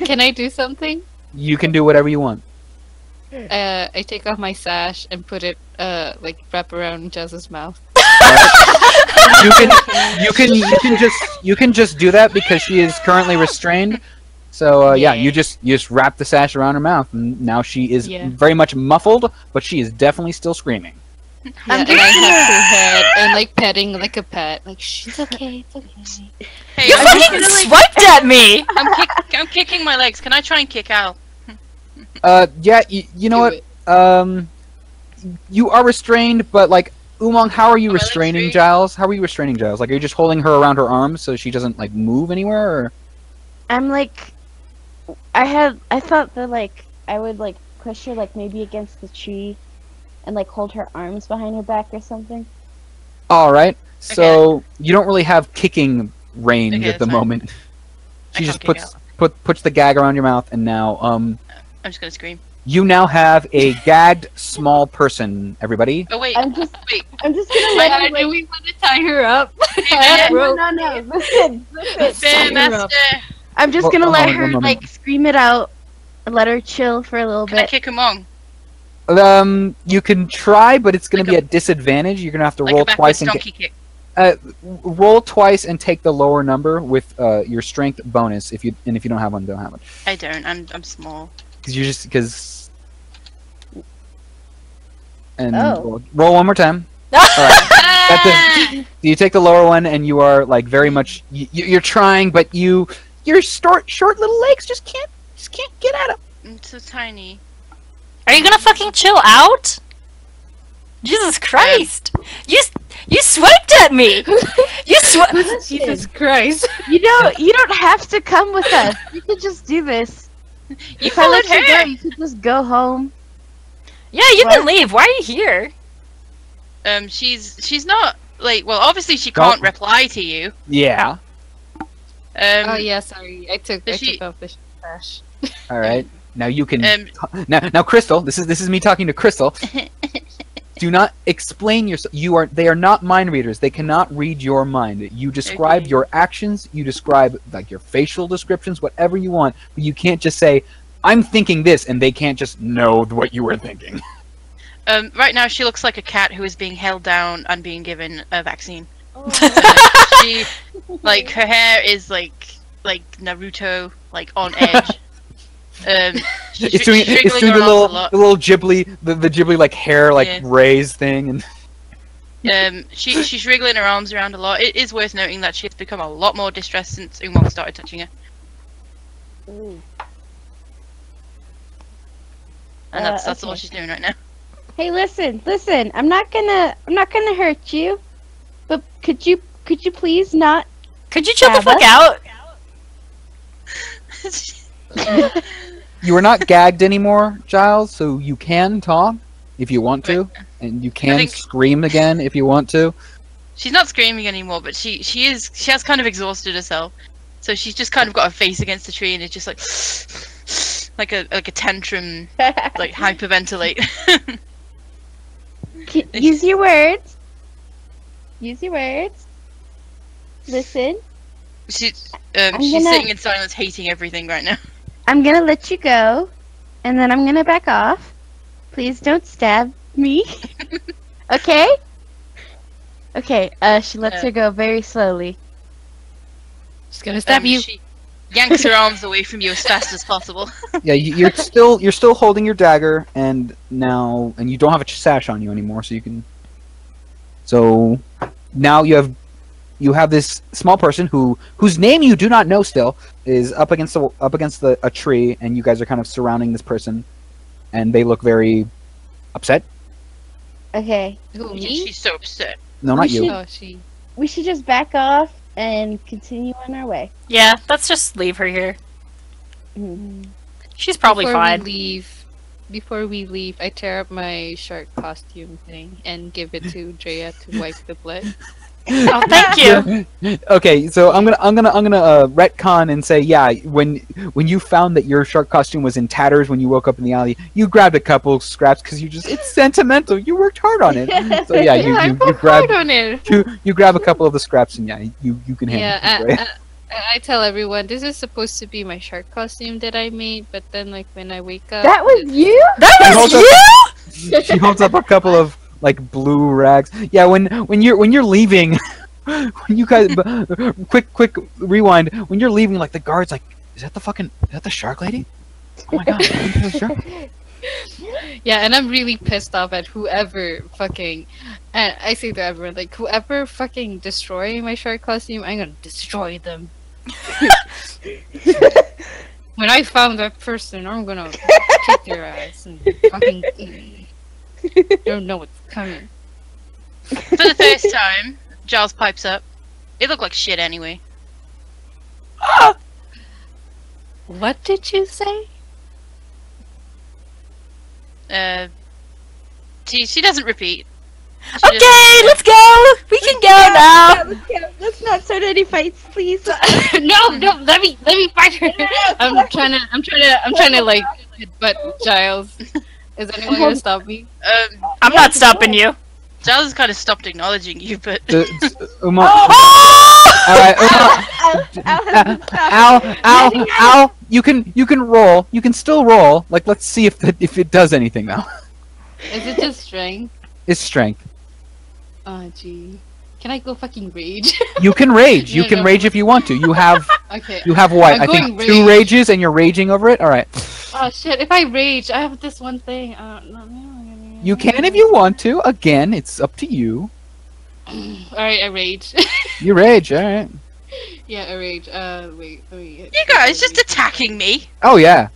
Can I do something? You can do whatever you want. I take off my sash and put it like wrap around Jess's mouth. You can just do that because she is currently restrained. So yeah, you just wrap the sash around her mouth, and now she is Yeah. very much muffled, but she is definitely still screaming. Yeah, and I have her head and like petting like a pet. Like, shh, it's okay, it's okay. Hey, You I'm, fucking swiped at me! I'm kicking my legs. Can I try and kick Al? Yeah, you know Do what? it. You are restrained, but like Umang, how are you Are my legs restraining free? Giles? How are you restraining Giles? Like, are you just holding her around her arms so she doesn't like move anywhere? Or? I'm like, I thought that like I would like push her like maybe against the tree, and like hold her arms behind her back or something. All right. So you don't really have kicking range Okay, at the that's fine. moment. I She can't just kick puts the gag around your mouth, and now I'm just gonna scream. you now have a gagged small person. Everybody. Oh wait, I'm just wait. gonna let her Do like. we want to tie her up? Yeah. No. Listen. Fair Sign her up. master. I'm just Well, gonna hold let on, her one moment. like scream it out, and let her chill for a little Can I bit. kick him on? You can try, but it's going Like to be at disadvantage. You're going to have to Like roll a twice backwards and donkey kick. roll twice and take the lower number with your strength bonus. If you don't have one, don't have it. I don't. I'm small. Because and Oh. roll one more time. Ah! You take the lower one, and you are like very much you're trying, but your short little legs just can't get at it. I'm so tiny. Are you gonna fucking chill out? Jesus Christ! You swiped at me! You Jesus Christ. You don't have to come with us. You could just do this. You If I let followed you go, her. you could just go home. Yeah, you can leave. Why are you here? She's not like. Well, obviously she Don't- can't reply to you. Yeah. Oh yeah, sorry. I took she- off the trash. All right. Now you can. Um, Now, Crystal. This is me talking to Crystal. Do not explain yourself. They are not mind readers. They cannot read your mind. You describe Okay. your actions. You describe like your facial descriptions, whatever you want. But you can't just say, "I'm thinking this," and they can't just know what you were thinking. Right now, she looks like a cat who is being held down and being given a vaccine. Oh, She, like, her hair is like Naruto, like on edge. It's doing wriggling the her arms a little lot. Ghibli the Ghibli like hair like Yeah. raised thing and She's wriggling her arms around a lot. It is worth noting that she has become a lot more distressed since Umar started touching her, ooh. and that's Okay. all she's doing right now. Hey, listen. I'm not gonna hurt you, but could you please not? Could you chill the Abba? fuck out? you are not gagged anymore, Giles, so you can talk if you want to, and you can think- scream again if you want to. She's not screaming anymore, but she has kind of exhausted herself, so she's just kind of got her face against the tree and is just like a tantrum, like hyperventilate. Use your words. Use your words. Listen. She's I'm she's gonna- sitting in silence, hating everything right now. I'm gonna let you go, and then I'm gonna back off. Please don't stab me. Okay? Okay, she lets her go very slowly. Just gonna stab you. She yanks her arms away from you as fast as possible. Yeah, you're still holding your dagger, and you don't have a sash on you anymore, so you can. So now you have this small person whose name you do not know still is up against a tree, and you guys are kind of surrounding this person, and they look very upset. Okay. Who, me? She's so upset. No, not you. Oh, she. We should just back off and continue on our way. Yeah, let's just leave her here. Mhm. She's probably Before fine. Before we leave, I tear up my shark costume thing and give it to Drea to wipe the blood. Oh, thank you. Okay, so I'm gonna retcon and say, yeah, when you found that your shark costume was in tatters when you woke up in the alley, you grabbed a couple scraps because it's sentimental. You worked hard on it. So yeah, I you worked grab hard on it. you grab a couple of the scraps and yeah, you can handle Yeah, it. Right? I tell everyone this is supposed to be my shark costume that I made, but then like when I wake up, That was you? That Hold was you? She holds up a couple of like blue rags. Yeah, when you're leaving, when you guys quick rewind. When you're leaving, like the guards like, is that the shark lady? Oh my god! Is that shark? Yeah, and I'm really pissed off at whoever fucking. And I say to everyone, like, whoever fucking destroy my shark costume, I'm gonna destroy them. When I found that person, I'm gonna kick their ass and fucking. Don't know what's coming. For the first time, Giles pipes up. It looked like shit anyway. What did you say? She doesn't repeat. Okay, let's go. We can go now. Let's not start any fights, please. No, let me fight her. I'm trying to like butt Giles. Is anyone gonna stop me? I'm not stopping you. Giles has kind of stopped acknowledging you, but Uma, Oh! all right, Al, you can roll. You can still roll. Like, let's see if it does anything now. Is it just strength? It's strength. Oh gee. Can I go fucking rage? You can rage. You No, can no. rage if you want to. You have Okay. what? I'm I think going 2 rage. rages, and you're raging over it. All right. Oh shit! If I rage, I have this one thing. You can if you want to. Again, it's up to you. Alright, I rage. You rage. All right. Yeah, I rage. Wait, let me. you guys just attacking me. Oh yeah.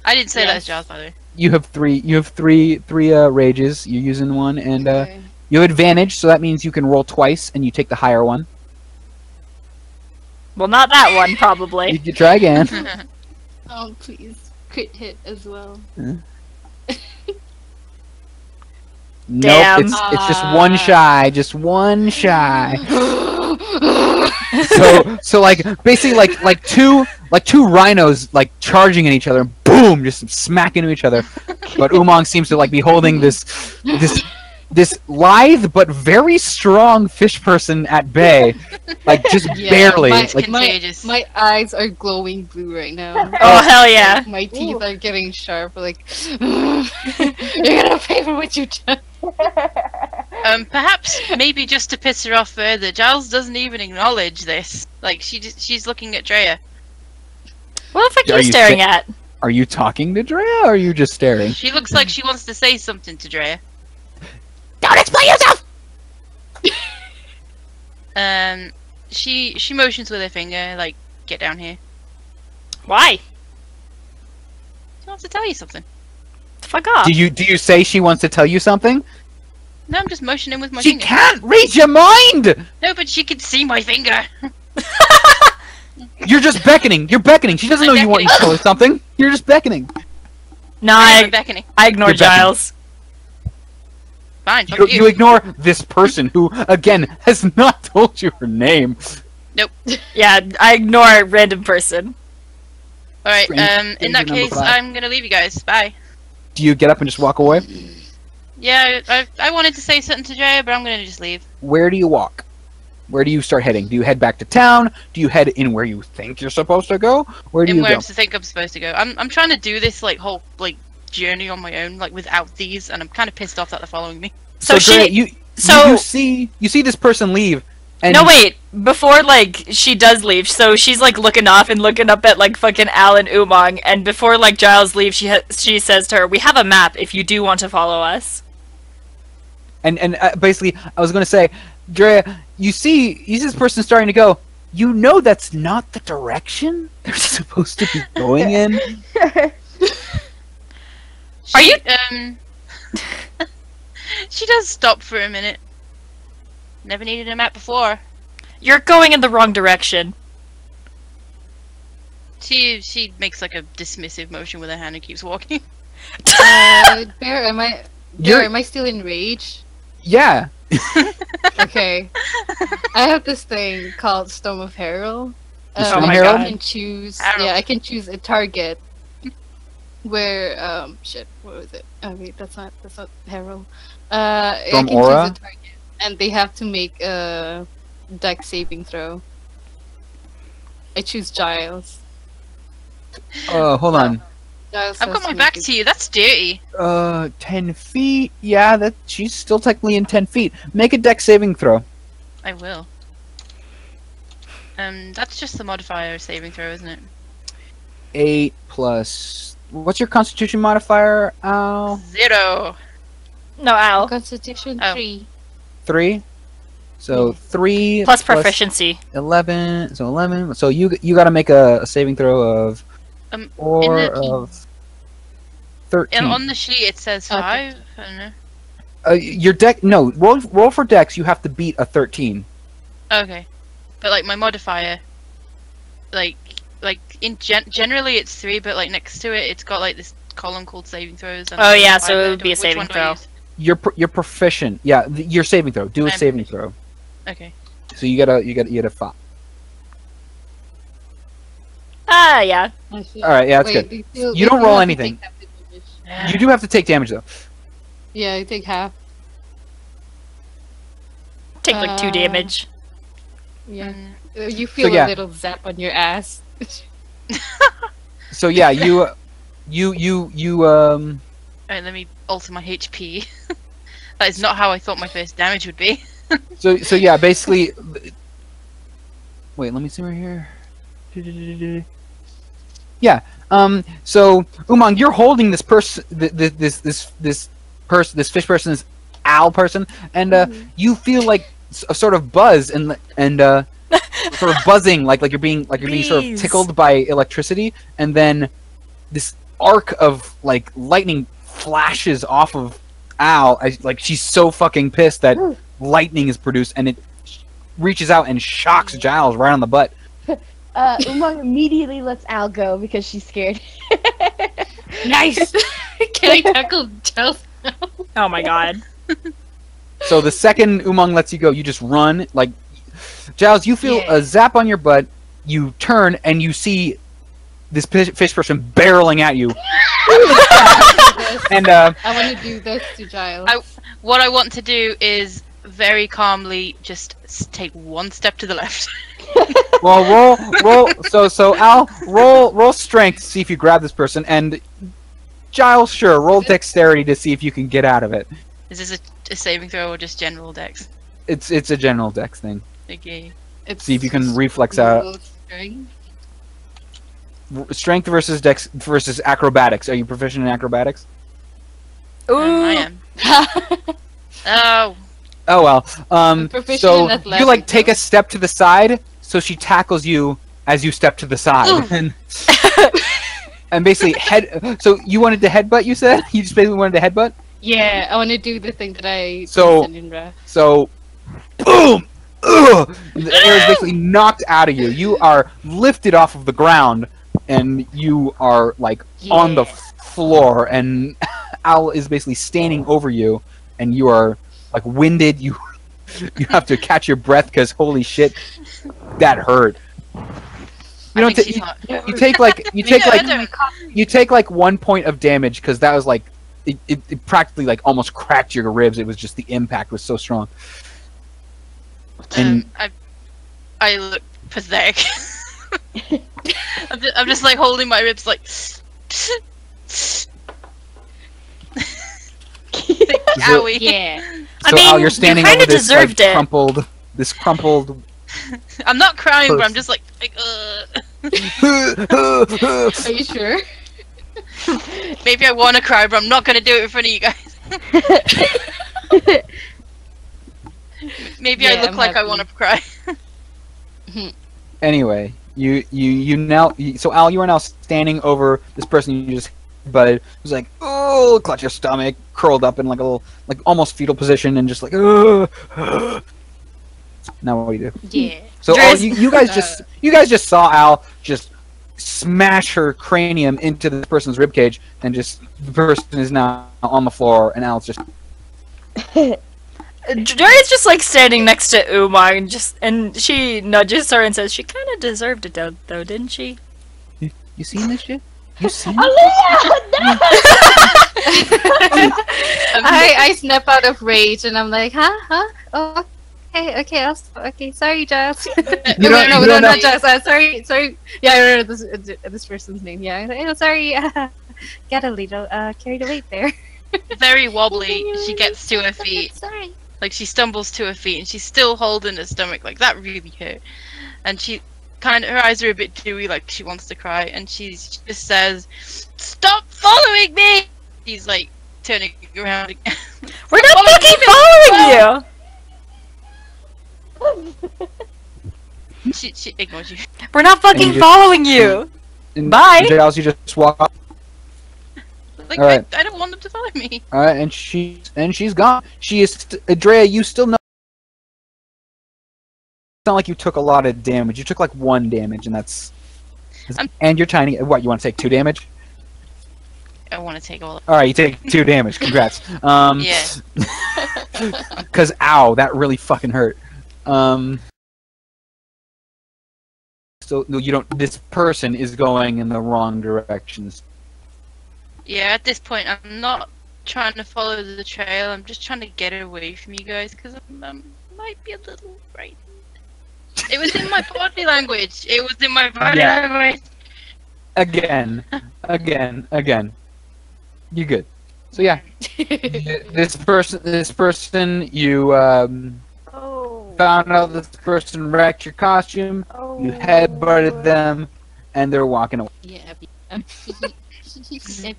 I didn't say that Yes. as Giles, by the way. You have three rages. You're using one, and Okay. you have advantage, so that means you can roll twice, and you take the higher one. Well, not that one, You probably. can try again. Oh please, crit hit as well. Nope, Damn. it's just one shy, just one shy. So like basically like two rhinos like charging at each other, boom, just smacking into each other. But Umang seems to like be holding this lithe but very strong fish person at bay, like just barely. Like contagious. My eyes are glowing blue right now. Oh hell yeah! My teeth are getting sharp. Like you're gonna pay for what you done. Perhaps maybe just to piss her off further, Giles doesn't even acknowledge this. Like she's looking at Drea. What the fuck are Are you you staring sta- at? are you talking to Drea or are you just staring? She looks like she wants to say something to Drea. Don't explain yourself! She motions with her finger, like, get down here. Why? She wants to tell you something. Fuck off. Do you say she wants to tell you something? No, I'm just motioning with my She finger. can't read your mind. No, but she can see my finger. You're just beckoning. You're beckoning. She doesn't I'm know you want to beckoning. tell her something. You're just beckoning. No, I'm beckoning. I ignore You're beckoning. Giles. Fine, You, fuck you. you ignore this person who, again, has not told you her name. Nope. Yeah, I ignore a random person. Alright, in that Stranger number case, 5. I'm gonna leave you guys. Bye. Do you get up and just walk away? Yeah, I wanted to say something to Drea, but I'm gonna just leave. Where do you walk? Where do you start heading? Do you head back to town? Do you head in where you think you're supposed to go? Where do In you where go? I think I'm supposed to go. I'm trying to do this, like, whole, like, journey on my own, like, without these, and I'm kind of pissed off that they're following me. So Drea, she. you see this person leave. And No, wait. Before, like, she does leave, so she's, like, looking off and looking up at, like, fucking Al and Umang, and before, like, Giles leaves, she says to her, "We have a map if you do want to follow us." And basically, I was going to say, Drea, you see this person starting to go. You know that's not the direction they're supposed to be going in. Are you- She does stop for a minute. Never needed a map before. You're going in the wrong direction. She makes, like, a dismissive motion with her hand and keeps walking. Bear, am You're- I still in rage? Yeah. Okay. I have this thing called Storm of Herald. Storm of I Herald? can choose. Herald. Yeah, I can choose a target. Where shit, what was it? Oh wait, that's not Herald. I Storm can Aura? choose a target, and they have to make a dex saving throw. I choose Giles. Hold on. Giles I've has got my make back it- to you. That's dirty. 10 feet. Yeah, that she's still technically in 10 feet. Make a dex saving throw. I will. That's just the modifier saving throw, isn't it? 8 plus. What's your Constitution modifier, Al? 0. No, Al. Constitution Oh. 3. 3. So 3 Plus proficiency. 11. So 11. So you got to make a saving throw of In 4 the- of 13. And on the sheet it says Okay. 5. I don't know. Your deck. No, roll for dex. You have to beat a 13. Okay. But, like, my modifier, like generally it's 3, but, like, next to it, it's got, like, this column called saving throws. And Oh, yeah, so either- it would be a which saving one do I throw. use? You're proficient. Yeah, your saving throw. Do a I'm saving throw. Okay. So you gotta 5. Ah, yeah. All right, yeah, that's good. You don't roll anything. You do have to take damage though. Yeah, you take half. Take, like, 2 Uh, damage. Yeah. Mm, You feel yeah. a little zap on your ass. So yeah, you Alright, let me alter my HP. That is not how I thought my first damage would be. so yeah, basically. Wait, let me see right here. Yeah. So Umang, you're holding this person, this fish person, this owl person, and you feel like a sort of buzz and sort of buzzing, like you're being sort of Bees. tickled by electricity, and then this arc of like lightning flashes off of Al. Like she's so fucking pissed that lightning is produced, and it reaches out and shocks Giles right on the butt. Umang immediately lets Al go because she's scared. Nice! Can I tackle Giles? Oh my god. So the second Umang lets you go, you just run. Like Giles, you feel Yeah. a zap on your butt. You turn and you see this fish person barreling at you. And I want to do this to Giles. What I want to do is very calmly just take one step to the left. well, roll. So Al, roll strength to see if you grab this person, and Giles, sure, roll dexterity to see if you can get out of it. Is this a saving throw or just general dex? It's a general dex thing. Okay. See if you can reflex out. Strength versus dex versus acrobatics. Are you proficient in acrobatics? Ooh. I am. Oh. Oh well. proficient So in you like take a step to the side, so she tackles you as you step to the side, and basically head. So you wanted to headbutt? You said you just basically wanted to headbutt. Yeah, I want to do the thing that I So- did in Ra. So, boom! Ugh! The air is basically knocked out of you. You are lifted off of the ground, and you are like on the floor. And Al is basically standing over you, and you are like winded. You have to catch your breath because holy shit, that hurt. You know, you take like 1 point of damage because that was like it practically like almost cracked your ribs. It was just the impact was so strong. And I look pathetic. I'm just like holding my ribs like. Owie. Yeah. I so mean, Al, you're standing you over kinda this like deserved it. crumpled. I'm not crying, but I'm Close. just like. Are you sure? Maybe I want to cry, but I'm not gonna do it in front of you guys. Maybe I Yeah, look I'm like I happy. want to cry. Anyway, you now. So Al, you are now standing over this person you just butted. Who's like, oh, clutch your stomach, curled up in like a little, like almost fetal position, and just like, oh. Now what do you do? Yeah. So Dres- you guys just saw Al just smash her cranium into this person's ribcage, and just the person is now on the floor, and Al's just. Daria's just like standing next to Uma and she nudges her and says she kind of deserved it though, didn't she? You seen this shit? You seen? I snap out of rage and I'm like, huh? Oh, okay, sorry, Giles. You don't know. not Giles. Sorry. Yeah, I remember this person's name. Yeah, I'm like, oh, sorry. Got a little carried away there. Very wobbly. She gets to her feet. Sorry. Like she stumbles to her feet, and she's still holding her stomach. Like that really hurt. And she her eyes are a bit dewy, like she wants to cry, and she just says, "Stop following me!" She's like turning around again. We're not fucking following you! She ignores you. We're not fucking And you just- following you! And Bye. Giles, you just walk up. Like All right. I don't want them to follow me. All right, and she's gone. She is Andrea. You still know. It's not like you took a lot of damage. You took like 1 damage, and that's. And you're tiny. What, you want to take 2 damage? I want to take all. All right, you take 2 damage. Congrats. Yeah. Because ow, that really fucking hurt. So no, you don't. This person is going in the wrong directions. Yeah. At this point, I'm not trying to follow the trail. I'm just trying to get away from you guys because I might be a little frightened. It was in my body language. It was in my body Yeah. language. Again. You good? So yeah, this person, you found out this person wrecked your costume. You headbutted them, and they're walking away. Yeah. I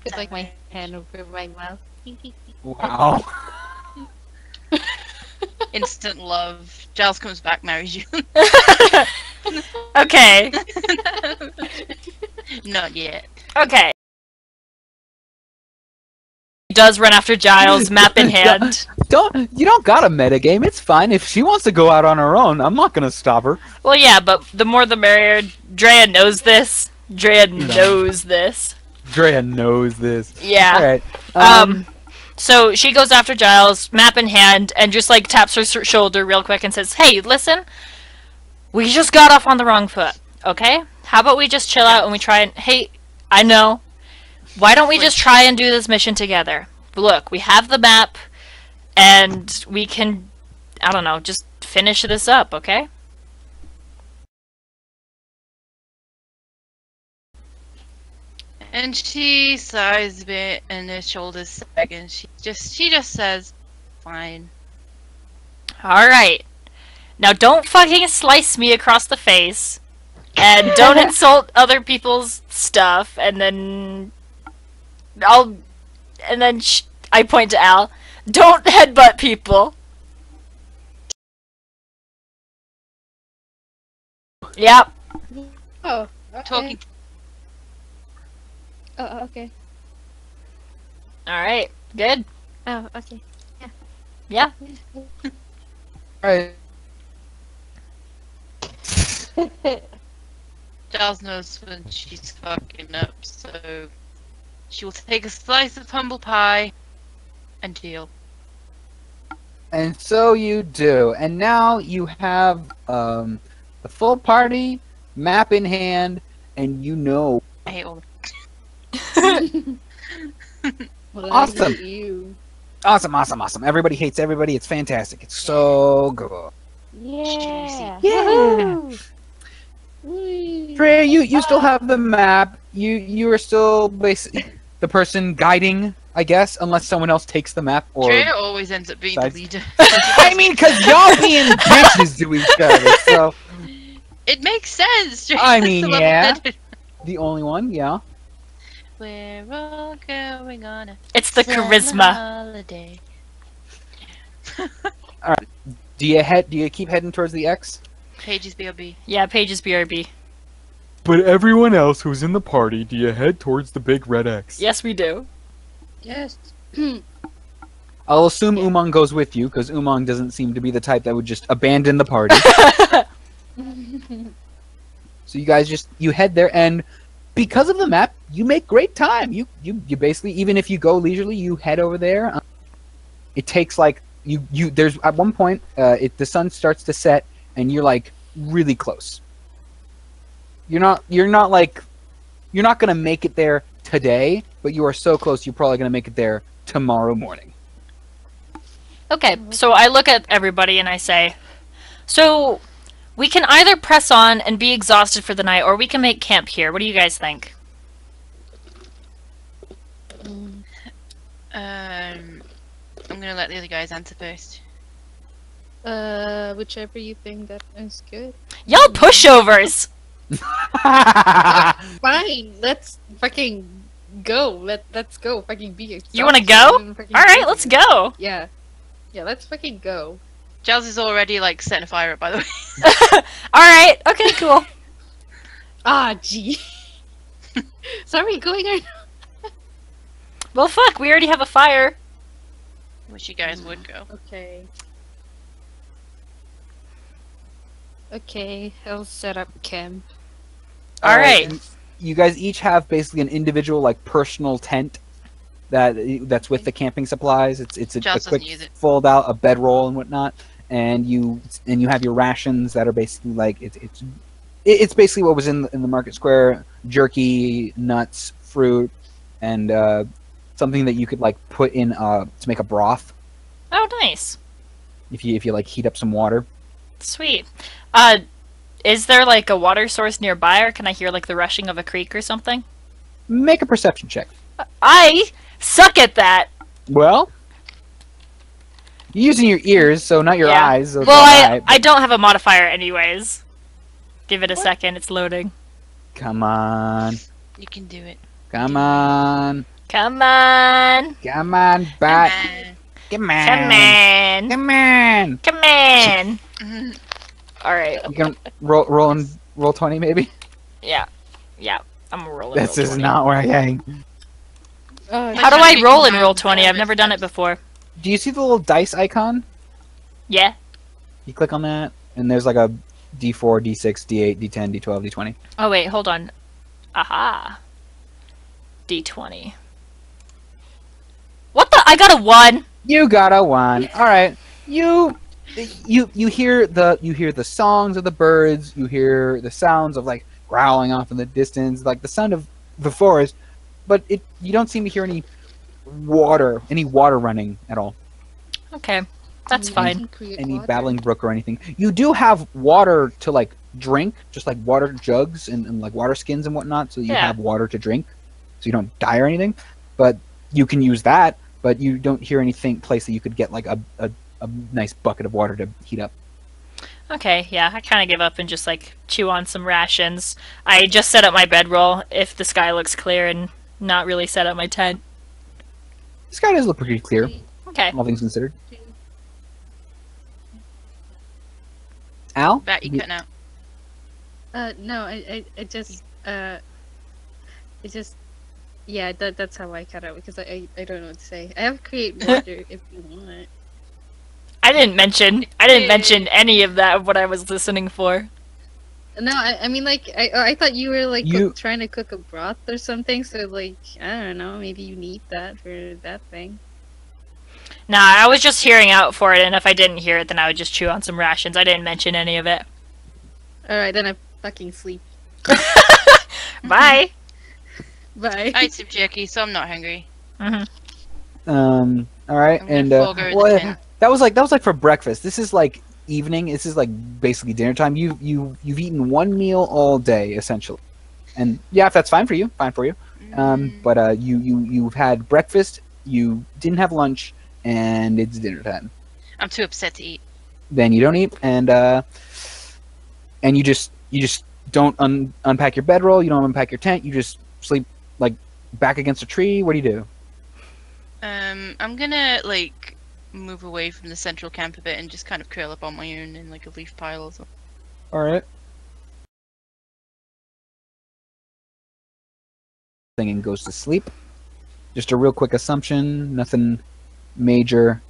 put like my hand over my mouth. Wow. Instant love. Giles comes back, marries you. Okay. Not yet. Okay. He does run after Giles, map in hand. You don't gotta metagame. It's fine if she wants to go out on her own. I'm not gonna stop her. Well, yeah, but the more the merrier. Drea knows this. Drea knows this. Drea knows this. Yeah. All right. So she goes after Giles, map in hand, and just like taps her shoulder real quick and says, "Hey, listen, We just got off on the wrong foot, okay? How about we just chill out and we try and... Hey, I know. Why don't we just try and do this mission together? Look, we have the map, and we can, I don't know, just finish this up, okay? And she sighs a bit, and her shoulders sag, and she just says, "Fine." Alright. Now don't fucking slice me across the face, and don't insult other people's stuff, and then... I point to Al. Don't headbutt people. Yep. Oh, okay. Talking. Oh, okay. Alright. Good. Oh, okay. Yeah. Alright. Giles knows when she's fucking up, so she will take a slice of humble pie and deal. And so you do. And now you have the full party, map in hand, and you know. I hate all Well, Awesome. I hate you. Awesome, awesome, awesome. Everybody hates everybody. It's fantastic. It's so good. Yeah. Yeah. Whee. Freya, you still have the map. You are still basically the person guiding, I guess, unless someone else takes the map or. Drea always ends up being the Sides. leader. I mean, because y'all being bitches to each other. So It makes sense. Drea's I mean, the yeah. level-headed. the only one, yeah. We're all going on a It's the summer charisma. holiday. Do you keep heading towards the X? Pages BRB. Yeah, Pages BRB. But everyone else who's in the party, do you head towards the big red X? Yes, we do. Yes. I'll assume Umang goes with you because Umang doesn't seem to be the type that would just abandon the party. So you guys you head there, and because of the map, you make great time. You basically, even if you go leisurely, you head over there. It takes like there's at one point the sun starts to set, and you're like really close. You're not gonna make it there today, but you are so close. You're probably gonna make it there tomorrow morning. Okay, so I look at everybody and I say, so we can either press on and be exhausted for the night, or we can make camp here. What do you guys think? I'm gonna let the other guys answer first. Whichever you think that is good. Y'all pushovers! Fine, let's fucking go. Let's go. Fucking be. You wanna go? Alright, let's go! Yeah, let's fucking go. Giles is already like setting a fire up, by the way. Alright, okay, cool. Ah, gee. Sorry, going on. Well, fuck, we already have a fire. Wish you guys would go. Okay. Okay, I'll set up camp. Alright. You guys each have basically an individual like personal tent that's with the camping supplies. It's a Joss quick doesn't use it. fold out, a bedroll and whatnot, and you have your rations that are basically like it's basically what was in the market square: jerky, nuts, fruit, and something that you could like put in to make a broth Oh, nice. if you like heat up some water. Sweet. Is there like a water source nearby, or can I hear like the rushing of a creek or something? Make a perception check. I suck at that! Well, you're using your ears, so not your Yeah. eyes. So it's Well, alright, I don't have a modifier anyways. Give it a second, it's loading. Come on. You can do it. Come on. Come on! Come on, bat. Come Come on. on! Come on. Come on! Mhm. Alright, You can roll 20 maybe? yeah. Yeah, I'm rolling. This roll is 20. not working. How do I roll in roll 20? I've never done it before. Do you see the little dice icon? Yeah? You click on that, and there's like a D4, D6, D8, D10, D12, D20. Oh wait, hold on. Aha. D20. What the? I got a 1! You got a 1. Alright. You you hear the songs of the birds, you hear the sounds of like growling off in the distance, like the sound of the forest, but you don't seem to hear any water running at all. Okay, that's I fine. can create Any water. babbling brook or anything. You do have water to like drink, just like water jugs and like water skins and whatnot, so you Yeah. have water to drink, so you don't die or anything. But you can use that, but you don't hear anything place that you could get like a nice bucket of water to heat up. Okay, yeah, I kind of give up and just like chew on some rations. I just set up my bedroll if the sky looks clear and not really set up my tent. The sky does look pretty clear, Okay. all things considered. Al? Bat, you cutting out. No, I just yeah, that's how I cut out because I don't know what to say. I have create water if you want. I didn't mention any of that of what I was listening for. No, I mean like I thought you were like You- trying to cook a broth or something, so like I don't know, maybe you need that for that thing. Nah, I was just hearing out for it, and if I didn't hear it, then I would just chew on some rations. I didn't mention any of it. All right, then I fucking sleep. Bye. Bye. I ate some jerky, so I'm not hungry. All right, I'm and gonna forego the well, tent. that was like for breakfast. This is like evening. This is like basically dinner time. You've eaten one meal all day essentially, and yeah, if that's fine for you, fine for you. But you've had breakfast. You didn't have lunch, and it's dinner time. I'm too upset to eat. Then you don't eat, and you just don't unpack your bedroll. You don't unpack your tent. You just sleep like back against a tree. What do you do? I'm gonna like move away from the central camp a bit and just kind of curl up on my own in like a leaf pile or something. All right. And goes to sleep. Just a real quick assumption. Nothing major.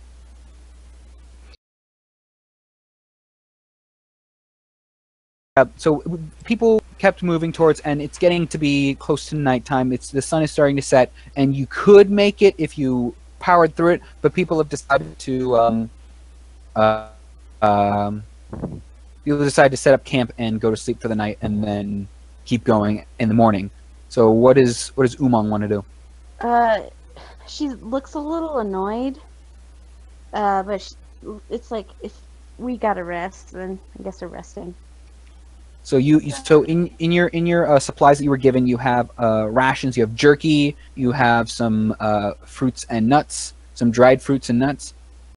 So people kept moving towards, and it's getting to be close to nighttime. The sun is starting to set, and you could make it if you powered through it. But people have decided to people decide to set up camp and go to sleep for the night, and then keep going in the morning. So what does Umang want to do? She looks a little annoyed. But it's like if we gotta rest, then I guess we're resting. So in your supplies that you were given, you have rations, you have jerky, you have some fruits and nuts, some dried fruits and nuts,